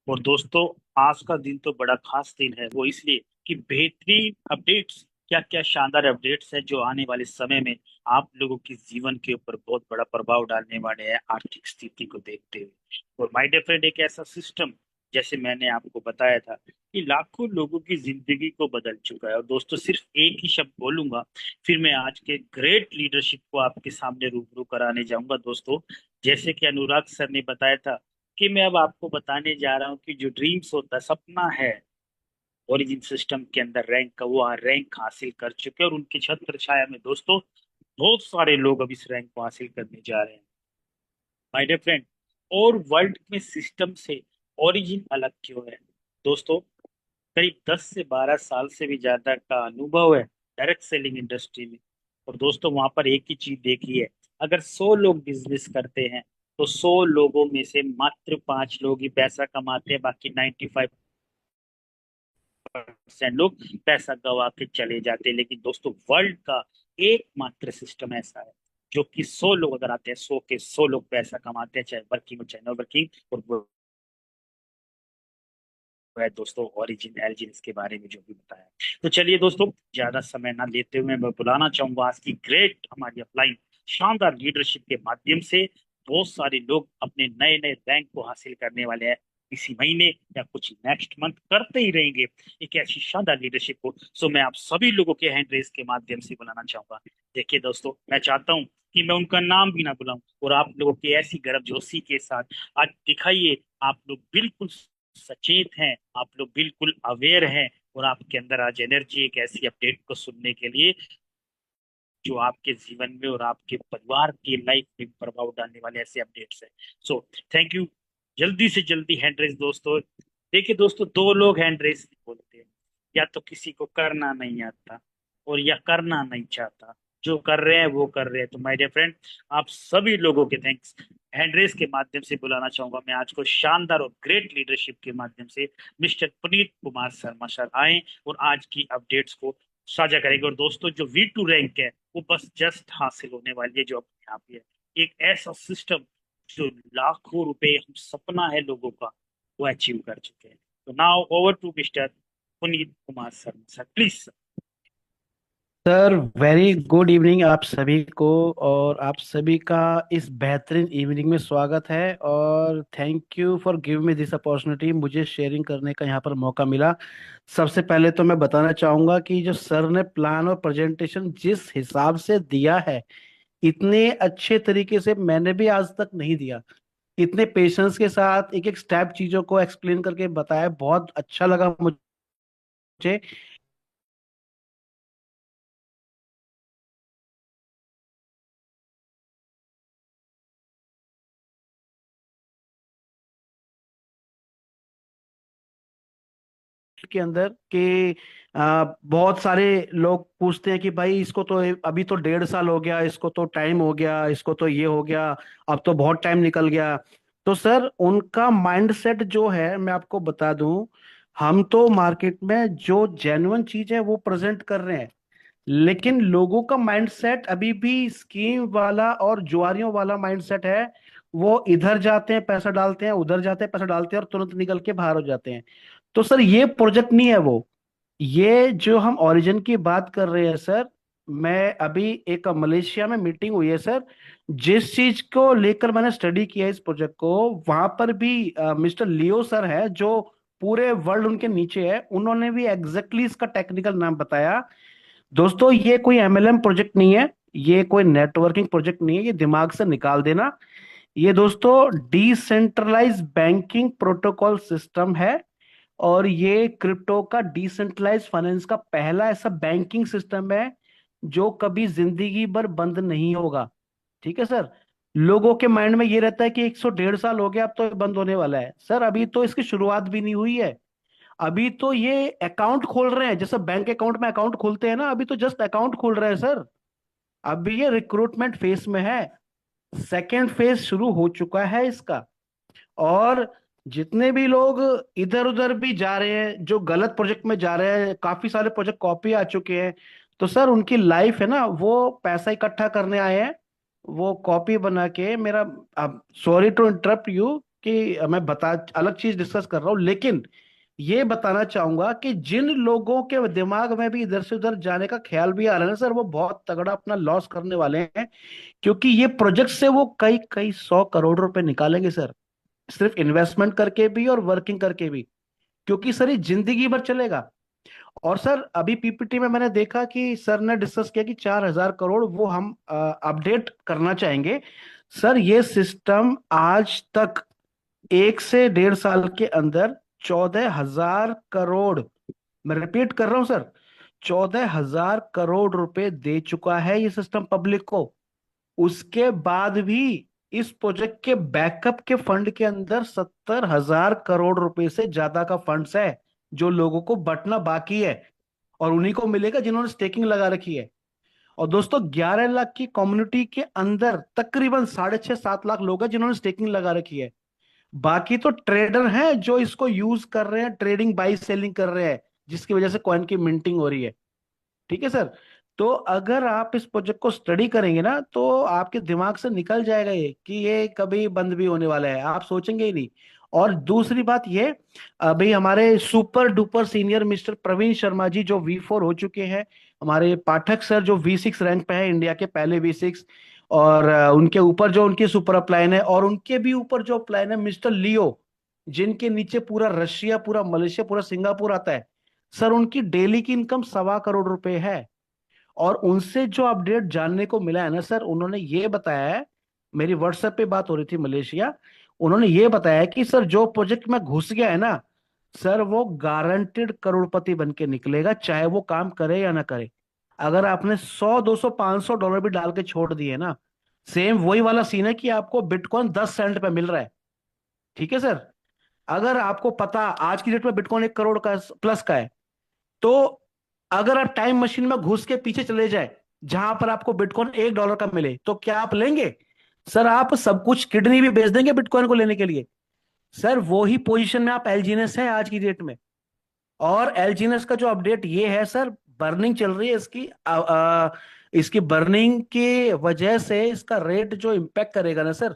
और दोस्तों, आज का दिन तो बड़ा खास दिन है, वो इसलिए कि बेहतरीन अपडेट्स, क्या क्या शानदार अपडेट्स हैं जो आने वाले समय में आप लोगों के जीवन के ऊपर बहुत बड़ा प्रभाव डालने वाले हैं आर्थिक स्थिति को देखते हुए। और माय डियर फ्रेंड, एक ऐसा सिस्टम, जैसे मैंने आपको बताया था, कि लाखों लोगों की जिंदगी को बदल चुका है। और दोस्तों, सिर्फ एक ही शब्द बोलूंगा, फिर मैं आज के ग्रेट लीडरशिप को आपके सामने रूबरू कराने जाऊंगा दोस्तों। जैसे कि अनुराग सर ने बताया था कि मैं अब आपको बताने जा रहा हूँ कि जो ड्रीम्स होता है, सपना है, ओरिजिन सिस्टम के अंदर रैंक का, वो रैंक हासिल कर चुके हैं। और उनकी छत्र छाया में दोस्तों बहुत सारे लोग अब इस रैंक को हासिल करने जा रहे हैं माय डियर फ्रेंड। और वर्ल्ड में सिस्टम से ओरिजिन अलग क्यों है दोस्तों? करीब 10 से 12 साल से भी ज्यादा का अनुभव है डायरेक्ट सेलिंग इंडस्ट्री में। और दोस्तों, वहां पर एक ही चीज देखी है, अगर 100 लोग बिजनेस करते हैं तो 100 लोगों में से मात्र 5 लोग ही पैसा कमाते हैं, बाकी 95% लोग पैसा गवा के चले जाते हैं। लेकिन दोस्तों, वर्ल्ड का एकमात्र सिस्टम ऐसा है जो कि 100 लोग अगर आते हैं, 100 के 100 लोग पैसा कमाते हैं, चाहे वर्किंग हो चाहे नॉन वर्किंग। और वो है दोस्तों ओरिजिन एल्जिन, इसके बारे में जो भी बताया। तो चलिए दोस्तों, ज्यादा समय ना लेते हुए मैं बुलाना चाहूंगा आज की ग्रेट हमारी अपलाइन शानदार लीडरशिप के माध्यम से बहुत सारे लोग अपने नए नए रैंक को हासिल करने वाले हैं इसी महीने या कुछ नेक्स्ट मंथ, करते ही रहेंगे एक ऐसी शानदार लीडरशिप को। सो मैं आप सभी लोगों के हैंड रेस के माध्यम से बुलाना चाहूंगा। देखिए दोस्तों, मैं चाहता हूं कि मैं उनका नाम भी ना बुलाऊं, और आप लोगों की ऐसी गर्मजोशी के साथ आज दिखाइए आप लोग बिल्कुल सचेत हैं, आप लोग बिल्कुल अवेयर हैं, और आपके अंदर आज एनर्जी एक ऐसी अपडेट को सुनने के लिए जो आपके जीवन में और आपके परिवार की लाइफ में प्रभाव डालने वाले ऐसे अपडेट्स हैं। सो थैंक यू। जल्दी से जल्दी हैंड रेस दोस्तों। देखिए दोस्तों, दो लोग हैंड रेस नहीं बोलते, या तो किसी को करना नहीं आता और या करना नहीं चाहता। जो कर रहे हैं वो कर रहे हैं। तो माय डियर फ्रेंड, आप सभी लोगों के थैंक्स हैंड रेस के माध्यम से बुलाना चाहूंगा मैं आज को शानदार और ग्रेट लीडरशिप के माध्यम से मिस्टर पुनीत कुमार शर्मा सर आए और आज की अपडेट्स को साझा करेंगे। और दोस्तों, जो V2 रैंक है वो बस जस्ट हासिल होने वाली है जो अपने यहाँ पे है। एक ऐसा सिस्टम जो लाखों रुपए हम सपना है लोगों का, वो अचीव कर चुके हैं। तो now over to mister Puneet Kumar Sharma sir, please sir. Sir, very good evening आप सभी को। और आप सभी का इस बेहतरीन इवनिंग में स्वागत है, और thank you for give me this opportunity. मुझे शेयरिंग करने का यहाँ पर मौका मिला। सबसे पहले तो मैं बताना चाहूँगा कि जो सर ने प्लान और प्रेजेंटेशन जिस हिसाब से दिया है, इतने अच्छे तरीके से मैंने भी आज तक नहीं दिया। इतने पेशेंस के साथ एक एक स्टेप चीज़ों को एक्सप्लेन करके बताया, बहुत अच्छा लगा मुझे। के अंदर के बहुत सारे लोग पूछते हैं कि भाई इसको तो अभी तो 1.5 साल हो गया, इसको तो टाइम हो गया, इसको तो ये हो गया, अब तो बहुत टाइम निकल गया। तो सर, उनका माइंडसेट जो है मैं आपको बता दूं, हम तो मार्केट में जो जेन्युइन चीज है वो प्रेजेंट कर रहे हैं, लेकिन लोगों का माइंडसेट अभी भी स्कीम वाला और जुआरियों वाला माइंडसेट है। वो इधर जाते हैं पैसा डालते हैं, उधर जाते हैं पैसा डालते हैं और तुरंत निकल के बाहर हो जाते हैं। तो सर, ये प्रोजेक्ट नहीं है वो। ये जो हम ओरिजिन की बात कर रहे हैं सर, मैं अभी एक मलेशिया में मीटिंग हुई है सर, जिस चीज को लेकर मैंने स्टडी किया है इस प्रोजेक्ट को, वहां पर भी मिस्टर लियो सर है जो पूरे वर्ल्ड उनके नीचे है, उन्होंने भी एग्जैक्टली इसका टेक्निकल नाम बताया। दोस्तों, ये कोई MLM प्रोजेक्ट नहीं है, ये कोई नेटवर्किंग प्रोजेक्ट नहीं है, ये दिमाग से निकाल देना। ये दोस्तों डिसेंट्रलाइज बैंकिंग प्रोटोकॉल सिस्टम है, और ये क्रिप्टो का डिसेंट्रलाइज फाइनेंस का पहला ऐसा बैंकिंग सिस्टम है जो कभी जिंदगी भर बंद नहीं होगा। ठीक है सर। लोगों के माइंड में ये रहता है कि 100 1.5 साल हो गया, अब तो ये बंद होने वाला है। सर, अभी तो इसकी शुरुआत भी नहीं हुई है। अभी तो ये अकाउंट खोल रहे हैं, जैसे बैंक अकाउंट में अकाउंट खोलते हैं ना, अभी तो जस्ट अकाउंट खोल रहे हैं सर। अभी ये रिक्रूटमेंट फेज में है। सेकेंड फेज शुरू हो चुका है इसका। और जितने भी लोग इधर उधर भी जा रहे हैं, जो गलत प्रोजेक्ट में जा रहे हैं, काफी सारे प्रोजेक्ट कॉपी आ चुके हैं, तो सर उनकी लाइफ है ना, वो पैसा इकट्ठा करने आए हैं, वो कॉपी बना के मेरा। अब सॉरी टू इंटरप्ट यू कि मैं बता अलग चीज डिस्कस कर रहा हूँ, लेकिन ये बताना चाहूंगा कि जिन लोगों के दिमाग में भी इधर से उधर जाने का ख्याल भी आ रहा है ना सर, वो बहुत तगड़ा अपना लॉस करने वाले हैं। क्योंकि ये प्रोजेक्ट से वो कई कई 100 करोड़ रुपए निकालेंगे सर, सिर्फ इन्वेस्टमेंट करके भी और वर्किंग करके भी। क्योंकि सर ये जिंदगी भर चलेगा। और सर अभी पीपीटी में मैंने देखा कि सर ने डिस्कस किया कि 4,000 करोड़ वो हम अपडेट करना चाहेंगे। सर ये सिस्टम आज तक 1 से 1.5 साल के अंदर 14,000 करोड़, मैं रिपीट कर रहा हूं सर, 14,000 करोड़ रुपए दे चुका है ये सिस्टम पब्लिक को। उसके बाद भी इस प्रोजेक्ट के बैकअप के फंड के अंदर 70,000 करोड़ रुपए से ज्यादा का फंड्स है, जो लोगों को बंटना बाकी है। और उन्हीं को मिलेगा जिन्होंने स्टेकिंग लगा रखी है। और दोस्तों 11 लाख की कम्युनिटी के अंदर तकरीबन 6.5 7 लाख लोग हैं जिन्होंने स्टेकिंग लगा रखी है। बाकी तो ट्रेडर हैं जो इसको यूज कर रहे हैं, ट्रेडिंग बाई सेलिंग कर रहे हैं, जिसकी वजह से कॉइन की मिंटिंग हो रही है। ठीक है सर। तो अगर आप इस प्रोजेक्ट को स्टडी करेंगे ना, तो आपके दिमाग से निकल जाएगा ये कि ये कभी बंद भी होने वाला है, आप सोचेंगे ही नहीं। और दूसरी बात ये, अभी हमारे super duper senior mister Praveen Sharma ji जो V4 हो चुके हैं, हमारे पाठक सर जो V6 रैंक पे है, इंडिया के पहले V6, और उनके ऊपर जो उनके सुपर अपलाइन है, और उनके भी ऊपर जो अपलाइन है मिस्टर लियो, जिनके नीचे पूरा रशिया, पूरा मलेशिया, पूरा सिंगापुर आता है। सर उनकी डेली की इनकम 1.25 करोड़ रुपए है। और उनसे जो अपडेट जानने को मिला है ना सर, उन्होंने ये बताया है, मेरी व्हाट्सएप पे बात हो रही थी मलेशिया, उन्होंने ये बताया कि सर जो प्रोजेक्ट में घुस गया है ना सर, वो गारंटेड करोड़पति बन के निकलेगा, चाहे वो काम करे या ना करे। अगर आपने 100 200 500 डॉलर भी डाल के छोड़ दिए ना, सेम वही वाला सीन है कि आपको बिटकॉइन 10 सेंट पे मिल रहा है। ठीक है सर। अगर आपको पता आज की डेट में बिटकॉइन 1 करोड़ का प्लस का है, तो अगर आप टाइम मशीन में घुस के पीछे चले जाए जहां पर आपको बिटकॉइन 1 डॉलर का मिले, तो क्या आप लेंगे? सर आप सब कुछ, किडनी भी बेच देंगे बिटकॉइन को लेने के लिए। सर वो ही पोजीशन में आप एलजीनेस है आज की डेट में। और एलजीनेस का जो अपडेट ये है सर, बर्निंग चल रही है इसकी, इसकी बर्निंग की वजह से इसका रेट जो इम्पैक्ट करेगा ना सर,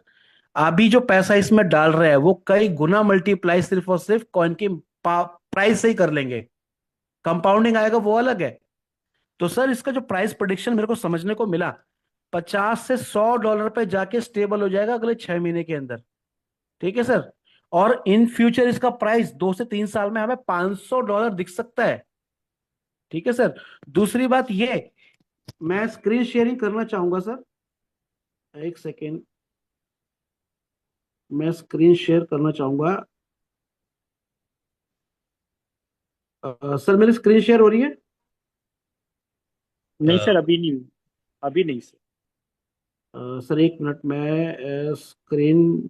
अभी जो पैसा इसमें डाल रहे हैं वो कई गुना मल्टीप्लाई सिर्फ और सिर्फ कॉइन की प्राइस से ही कर लेंगे। कंपाउंडिंग आएगा वो अलग है। तो सर इसका जो प्राइस प्रोडिक्शन मेरे को समझने को मिला, 50 से 100 डॉलर पे जाके स्टेबल हो जाएगा अगले 6 महीने के अंदर। ठीक है सर। और इन फ्यूचर इसका प्राइस 2 से 3 साल में हमें 500 डॉलर दिख सकता है। ठीक है सर। दूसरी बात ये, मैं स्क्रीन शेयरिंग करना चाहूंगा सर, एक सेकेंड, मैं स्क्रीन शेयर करना चाहूंगा। सर मेरी स्क्रीन शेयर हो रही है? नहीं सर, अभी नहीं, अभी नहीं सर। सर एक मिनट, मैं स्क्रीन,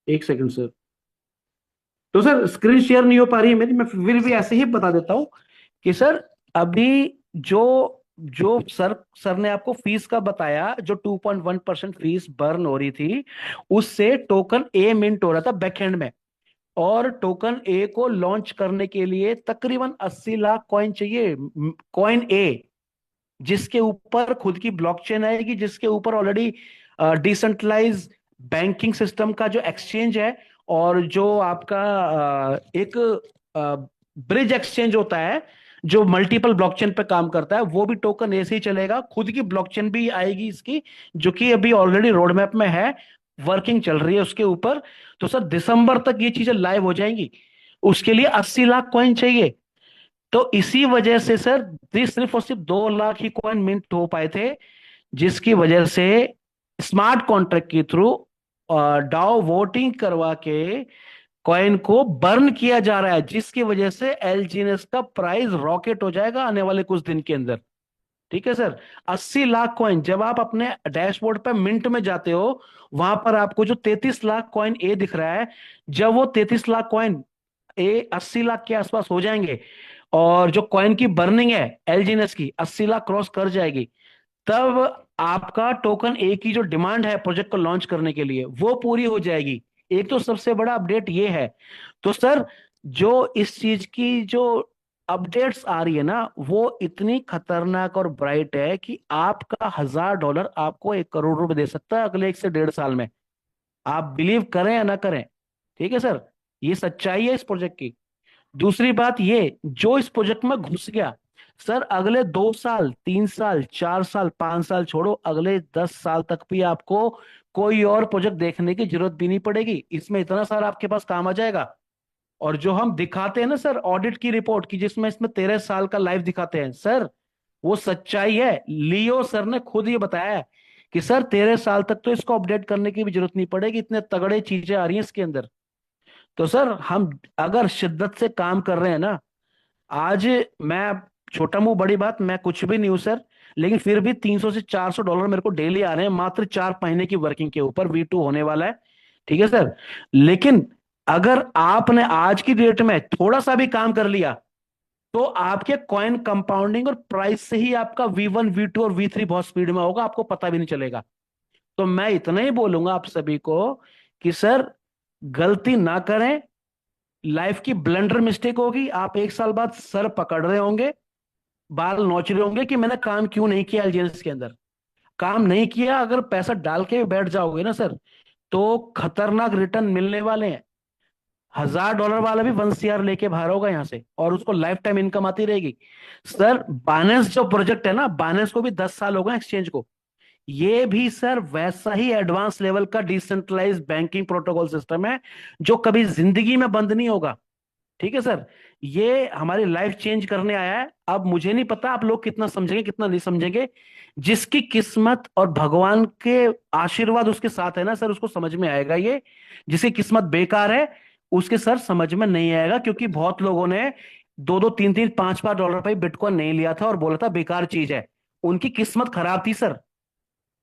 एक सेकंड सर। तो सर स्क्रीन शेयर नहीं हो पा रही है मेरी, मैं फिर भी ऐसे ही बता देता हूं कि सर अभी जो जो सर ने आपको फीस का बताया, जो 2.1% फीस बर्न हो रही थी, उससे टोकन ए मिंट हो रहा था बैकएंड में। और टोकन ए को लॉन्च करने के लिए तकरीबन 80 लाख कॉइन चाहिए, कॉइन ए, जिसके ऊपर खुद की ब्लॉकचेन आएगी, जिसके ऊपर ऑलरेडी डिसेंट्रलाइज बैंकिंग सिस्टम का जो एक्सचेंज है, और जो आपका एक ब्रिज एक्सचेंज होता है जो मल्टीपल ब्लॉकचेन पे काम करता है, वो भी टोकन ऐसे ही चलेगा। खुद की ब्लॉकचेन भी आएगी इसकी, जो कि अभी ऑलरेडी रोड मैप में है, वर्किंग चल रही है उसके ऊपर। तो सर दिसंबर तक ये चीजें लाइव हो जाएंगी। उसके लिए 80 लाख कॉइन चाहिए। तो इसी वजह से सर सिर्फ और सिर्फ 2 लाख ही कॉइन मिंट हो पाए थे, जिसकी वजह से स्मार्ट कॉन्ट्रैक्ट के थ्रू डाओ वोटिंग करवा के कॉइन को बर्न किया जा रहा है, जिसकी वजह से एलजीएनएस का प्राइस रॉकेट हो जाएगा आने वाले कुछ दिन के अंदर। ठीक है सर। 80 लाख कॉइन जब आप अपने डैशबोर्ड पे मिंट में जाते हो, वहां पर आपको जो 33 लाख कॉइन ए दिख रहा है, जब वो 33 लाख कॉइन ए 80 लाख के आसपास हो जाएंगे, और जो कॉइन की बर्निंग है एलजीएनएस की 80 लाख क्रॉस कर जाएगी, तब आपका टोकन ए की जो डिमांड है प्रोजेक्ट को लॉन्च करने के लिए वो पूरी हो जाएगी। एक तो सबसे बड़ा अपडेट ये है। तो सर, जो इस चीज की जो अपडेट्स आ रही है ना, वो इतनी खतरनाक और ब्राइट है कि आपका $1000 आपको 1 करोड़ रुपए दे सकता है अगले 1 से 1.5 साल में। आप बिलीव करें या ना करें। ठीक है सर, ये सच्चाई है इस प्रोजेक्ट की। दूसरी बात ये, जो इस प्रोजेक्ट में घुस गया, सर अगले 2 साल, 3 साल, 4 साल, 5 साल छोड़ो, अगले 10 साल तक भी आपको कोई और प्रोजेक्ट देखने की जरूरत भी नहीं पड़ेगी। इसमें इतना सारा आपके पास काम आ जाएगा। और जो हम दिखाते हैं ना सर ऑडिट की रिपोर्ट की, जिसमें इसमें 13 साल का लाइफ दिखाते हैं सर, वो सच्चाई है। लियो सर ने खुद ये बताया है कि सर 13 साल तक तो इसको अपडेट करने की भी जरूरत नहीं पड़ेगी, इतने तगड़े चीजें आ रही हैं इसके अंदर। तो सर हम अगर शिद्दत से काम कर रहे हैं ना, आज मैं, छोटा मुंह बड़ी बात, मैं कुछ भी नहीं हूं सर, लेकिन फिर भी $300 से $400 मेरे को डेली आ रहे हैं, मात्र 4 महीने की वर्किंग के ऊपर। V2 होने वाला है। ठीक है सर। लेकिन अगर आपने आज की डेट में थोड़ा सा भी काम कर लिया, तो आपके कॉइन कंपाउंडिंग और प्राइस से ही आपका V1, V2 और V3 बहुत स्पीड में होगा, आपको पता भी नहीं चलेगा। तो मैं इतना ही बोलूंगा आप सभी को कि सर, गलती ना करें। लाइफ की ब्लंडर मिस्टेक होगी, आप 1 साल बाद सर पकड़ रहे होंगे, बाल नोच रहे होंगे कि मैंने काम क्यों नहीं किया एलजीएनएस के अंदर। काम नहीं किया, अगर पैसा डाल के बैठ जाओगे ना सर, तो खतरनाक रिटर्न मिलने वाले हैं। $1000 वाला भी 1 CR लेके बाहर होगा यहाँ से, और उसको लाइफ टाइम इनकम आती रहेगी। सर बाइनेंस जो प्रोजेक्ट है ना, बाइनेंस को भी 10 साल हो गए एक्सचेंज को। ये भी सर वैसा ही एडवांस लेवल का डिसेंट्रलाइज बैंकिंग प्रोटोकॉल सिस्टम है, जो कभी जिंदगी में बंद नहीं होगा। ठीक है सर। ये हमारी लाइफ चेंज करने आया है। अब मुझे नहीं पता आप लोग कितना समझेंगे कितना नहीं समझेंगे। जिसकी किस्मत और भगवान के आशीर्वाद उसके साथ है ना सर, उसको समझ में आएगा ये। जिसकी किस्मत बेकार है, उसके सर समझ में नहीं आएगा, क्योंकि बहुत लोगों ने 2-2, 3-3, 5-5 डॉलर पे बिटकॉइन नहीं लिया था और बोला था बेकार चीज है। उनकी किस्मत खराब थी सर।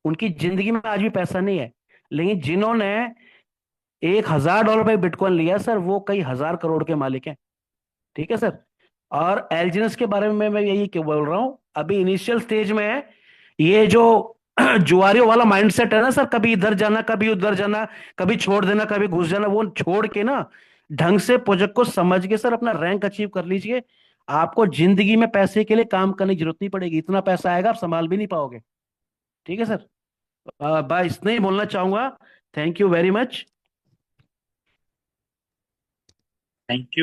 उनकी जिंदगी में आज भी पैसा नहीं है। लेकिन जिन्होंने $1000 पे बिटकॉइन लिया सर, वो कई हजार करोड़ के मालिक हैं। ठीक है सर। और एलजीएनएस के बारे में मैं यही क्यों बोल रहा हूं, अभी इनिशियल स्टेज में है। ये जो जुआरियों वाला माइंडसेट है ना सर, कभी इधर जाना कभी उधर जाना, कभी छोड़ देना कभी घुस जाना, वो छोड़ के ना ढंग से प्रोजेक्ट को समझ के सर अपना रैंक अचीव कर लीजिए। आपको जिंदगी में पैसे के लिए काम करने की जरूरत नहीं पड़ेगी, इतना पैसा आएगा आप संभाल भी नहीं पाओगे। ठीक है सर। बस इतना ही बोलना चाहूंगा। Thank you very much. Thank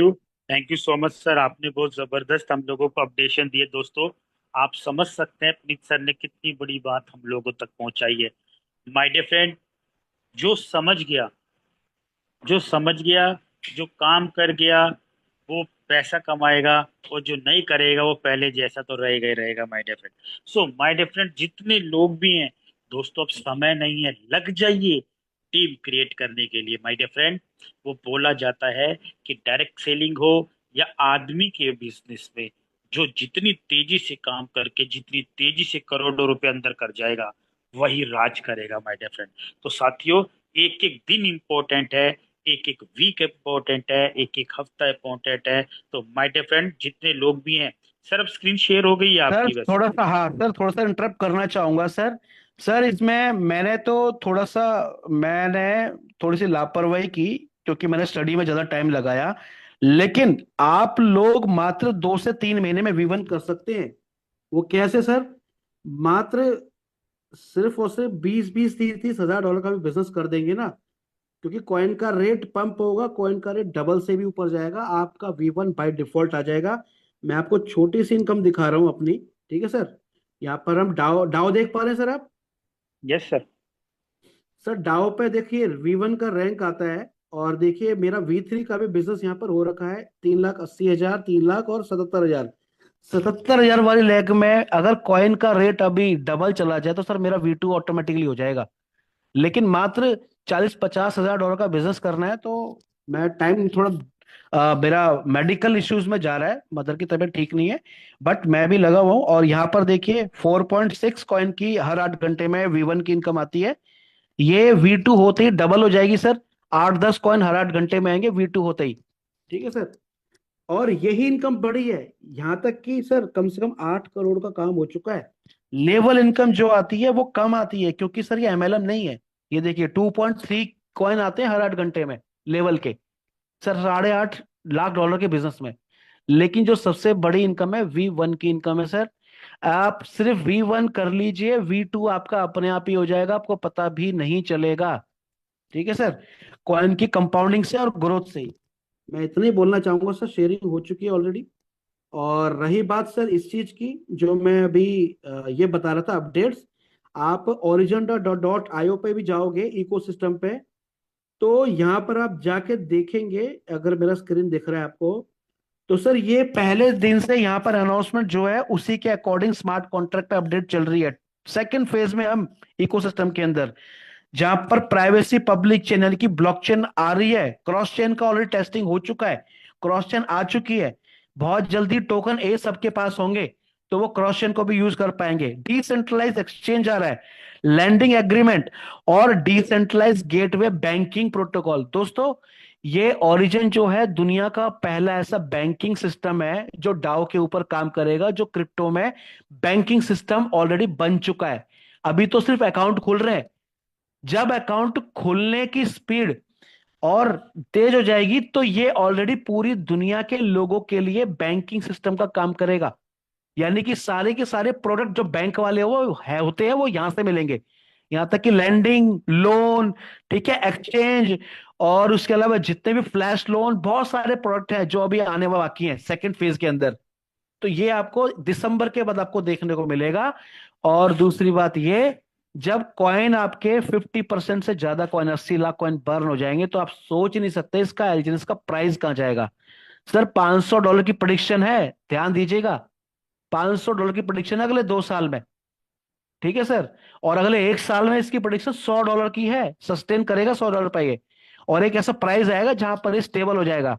you so much sir, आपने बहुत जबरदस्त हम लोगों को अपडेशन दिए दोस्तों। आप समझ सकते हैं पुनीत सर ने कितनी बड़ी बात हम लोगों तक पहुंचाई है। माय डियर फ्रेंड, जो समझ गया, जो समझ गया, जो काम कर गया, वो पैसा कमाएगा। और जो नहीं करेगा वो पहले जैसा तो रहेगा ही रहेगा my dear friend. So my dear friend, जितने लोग भी हैं दोस्तों, अब समय नहीं है, लग जाइए टीम क्रिएट करने के लिए माय डियर फ्रेंड। वो बोला जाता है कि डायरेक्ट सेलिंग हो या आदमी के बिजनेस में, जो जितनी तेजी से काम करके जितनी तेजी से करोड़ों रुपए अंदर कर जाएगा, वही राज करेगा माय डियर फ्रेंड। तो साथियों, एक एक दिन इंपॉर्टेंट है, एक एक वीक इम्पोर्टेंट है, एक एक हफ्ता इम्पोर्टेंट है। तो माय डियर फ्रेंड, जितने लोग भी हैं सर, अब स्क्रीन शेयर हो गई है सर आपकी वैसे। थोड़ा सा, हाँ सर, थोड़ा सा इंटरप्ट करना चाहूंगा सर। सर इसमें मैंने तो थोड़ा सा, मैंने थोड़ी सी लापरवाही की, क्योंकि मैंने स्टडी में ज्यादा टाइम लगाया। लेकिन आप लोग मात्र 2 से 3 महीने में V1 कर सकते हैं। वो कैसे सर? मात्र सिर्फ और सिर्फ 20-20, 30-30 हजार डॉलर का भी बिजनेस कर देंगे ना, क्योंकि कॉइन का रेट पंप होगा, कॉइन का रेट डबल से भी ऊपर जाएगा, आपका V1 बाय डिफॉल्ट आ जाएगा। मैं आपको छोटी सी इनकम दिखा रहा हूं अपनी। ठीक है सर। यहाँ पर हम डाउ डाउ देख पा रहे हैं सर आप? Yes sir. सर डाउ पे देखिए V1 का रैंक आता है। और देखिए मेरा V3 का भी बिजनेस यहाँ पर हो रखा है, 3,80,000, 3 लाख और 77,000। 77,000 वाली लेग में अगर कॉइन का रेट अभी डबल चला जाए, तो सर मेरा V2 ऑटोमेटिकली हो जाएगा। लेकिन मात्र 40-50 हजार डॉलर का बिजनेस करना है, तो मैं टाइम थोड़ा, मेरा मेडिकल इश्यूज में जा रहा है, मदर की तबीयत ठीक नहीं है। बट मैं भी लगा हुआ हूँ। और यहाँ पर देखिए 4.6 कॉइन की हर 8 घंटे में V1 की इनकम आती है। ये V2 होते ही डबल हो जाएगी सर। 8-10 कॉइन हर 8 घंटे में आएंगे V2 होते ही। ठीक है सर। और यही इनकम बढ़ी है, यहाँ तक कि सर कम से कम 8 करोड़ का काम हो चुका है। लेवल इनकम जो आती है वो कम आती है, क्योंकि सर ये एमएलएम नहीं है। ये देखिए 2.3 कॉइन आते हैं हर 8 घंटे में लेवल के, सर 8.5 लाख डॉलर के बिजनेस में। लेकिन जो सबसे बड़ी इनकम है V1 की इनकम है सर। आप सिर्फ V1 कर लीजिए, V2 आपका अपने आप ही हो जाएगा, आपको पता भी नहीं चलेगा। ठीक है सर, कॉइन की कंपाउंडिंग से और ग्रोथ से ही। मैं इतना ही बोलना चाहूंगा सर, शेयरिंग हो चुकी है ऑलरेडी। और रही बात सर इस चीज की जो मैं अभी ये बता रहा था अपडेट्स, आप ओरिजिन डॉट डॉट आईओ पे भी जाओगे इकोसिस्टम पे, तो यहाँ पर आप जाके देखेंगे, अगर मेरा स्क्रीन दिख रहा है आपको, तो सर ये पहले दिन से यहाँ पर अनाउंसमेंट जो है उसी के अकॉर्डिंग स्मार्ट कॉन्ट्रैक्ट पे अपडेट चल रही है। सेकंड फेज में हम इकोसिस्टम के अंदर, जहां पर प्राइवेसी पब्लिक चेन यानी कि ब्लॉकचेन आ रही है, क्रॉस चेन का ऑलरेडी टेस्टिंग हो चुका है, क्रॉस चेन आ चुकी है। बहुत जल्दी टोकन ए सबके पास होंगे, तो वो क्रॉस चेन को भी यूज कर पाएंगे। डिसेंट्रलाइज एक्सचेंज आ रहा है, लैंडिंग एग्रीमेंट और डिसेंट्रलाइज गेटवे बैंकिंग प्रोटोकॉल। दोस्तों ये ओरिजिन जो है दुनिया का पहला ऐसा बैंकिंग सिस्टम है जो डाओ के ऊपर काम करेगा, जो क्रिप्टो में बैंकिंग सिस्टम ऑलरेडी बन चुका है। अभी तो सिर्फ अकाउंट खुल रहे हैं, जब अकाउंट खुलने की स्पीड और तेज हो जाएगी तो ये ऑलरेडी पूरी दुनिया के लोगों के लिए बैंकिंग सिस्टम का काम करेगा। यानी कि सारे के सारे प्रोडक्ट जो बैंक वाले वो है होते हैं वो यहां से मिलेंगे, यहां तक कि लैंडिंग लोन, ठीक है, एक्सचेंज, और उसके अलावा जितने भी फ्लैश लोन, बहुत सारे प्रोडक्ट हैं जो अभी आने वाले बाकी हैं सेकंड फेज के अंदर। तो ये आपको दिसंबर के बाद आपको देखने को मिलेगा। और दूसरी बात ये, जब कॉइन आपके 50% से ज्यादा कॉइन, 80 लाख कॉइन बर्न हो जाएंगे, तो आप सोच ही नहीं सकते इसका एलजीएनएस का प्राइस कहां जाएगा। सर $500 की प्रिडिक्शन है, ध्यान दीजिएगा। $500 की प्रिडिक्शन है अगले 2 साल में। ठीक है सर, और अगले 1 साल में इसकी प्रिडिक्शन $100 की है, सस्टेन करेगा $100 पे ये। और एक ऐसा प्राइस आएगा जहां पर ये स्टेबल हो जाएगा।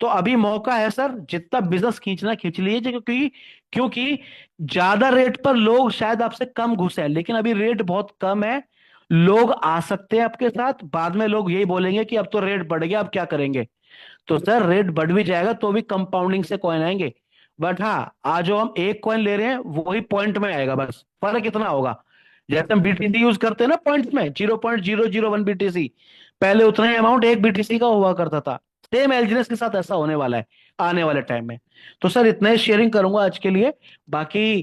तो अभी मौका है सर, जितना बिजनेस खींचना खींच लीजिए, क्योंकि क्योंकि ज्यादा रेट पर लोग शायद आपसे कम घुसे हैं, लेकिन अभी रेट बहुत कम है। लोग आ सकते हैं आपके साथ, बाद में लोग यही बोलेंगे कि अब तो रेट बढ़ गया, अब क्या करेंगे। तो सर रेट बढ़ भी जाएगा तो भी कंपाउंडिंग से कॉइन आएंगे। बट हाँ, आज जो हम एक कॉइन ले रहे हैं वही पॉइंट में आएगा, बस फर्क इतना होगा। जैसे हम बीटीसी यूज करते हैं ना पॉइंट्स में, 0.001 BTC, पहले उतना ही अमाउंट एक बीटीसी का हुआ करता था। सेम एलजीएस के साथ ऐसा होने वाला है आने वाले टाइम में। तो सर इतना ही शेयरिंग करूंगा आज के लिए। बाकी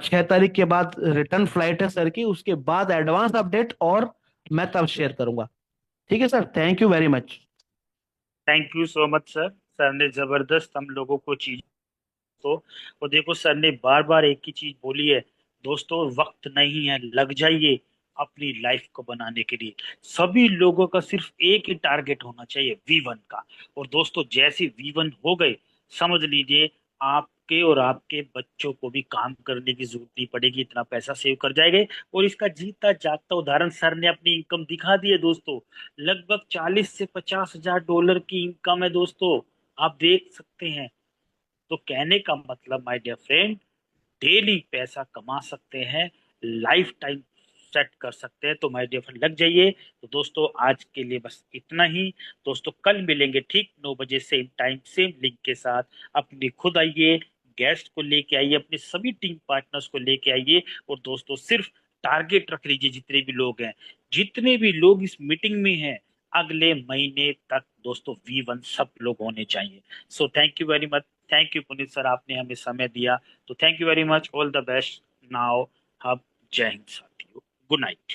6 तारीख के बाद रिटर्न फ्लाइट है सर की, उसके बाद एडवांस अपडेट और मैं तब शेयर करूंगा। ठीक है sir, thank you very much. Thank you so much sir. Sir ने जबरदस्त हम लोगों को चीज तो, और देखो सर ने बार बार एक ही चीज बोली है, दोस्तों वक्त नहीं है, लग जाइए अपनी लाइफ को बनाने के लिए। सभी लोगों का सिर्फ एक ही टारगेट होना चाहिए, V1 का। और दोस्तों जैसे V1 हो गए, समझ लीजिए आपके और आपके बच्चों को भी काम करने की जरूरत नहीं पड़ेगी, इतना पैसा सेव कर जाएंगे। और इसका जीता जागता उदाहरण सर ने अपनी इनकम दिखा दी है दोस्तों। लगभग 40 से 50 हजार डॉलर की इनकम है दोस्तों, आप देख सकते हैं। तो कहने का मतलब माय डियर फ्रेंड, डेली पैसा कमा सकते हैं, लाइफ टाइम सेट कर सकते हैं। तो माय डियर फ्रेंड लग जाइए। तो दोस्तों आज के लिए बस इतना ही। दोस्तों कल मिलेंगे ठीक 9 बजे सेम टाइम सेम लिंक के साथ। अपनी खुद आइए, गेस्ट को लेके आइए, अपने सभी टीम पार्टनर्स को लेके आइए। और दोस्तों सिर्फ टारगेट रख लीजिए, जितने भी लोग हैं, जितने भी लोग इस मीटिंग में हैं, अगले महीने तक दोस्तों V1 सब लोग होने चाहिए। सो thank you very much. Thank you Puneet sir, आपने हमें समय दिया। तो thank you very much, all the best now. अब जय हिंद साथियों, गुड नाइट।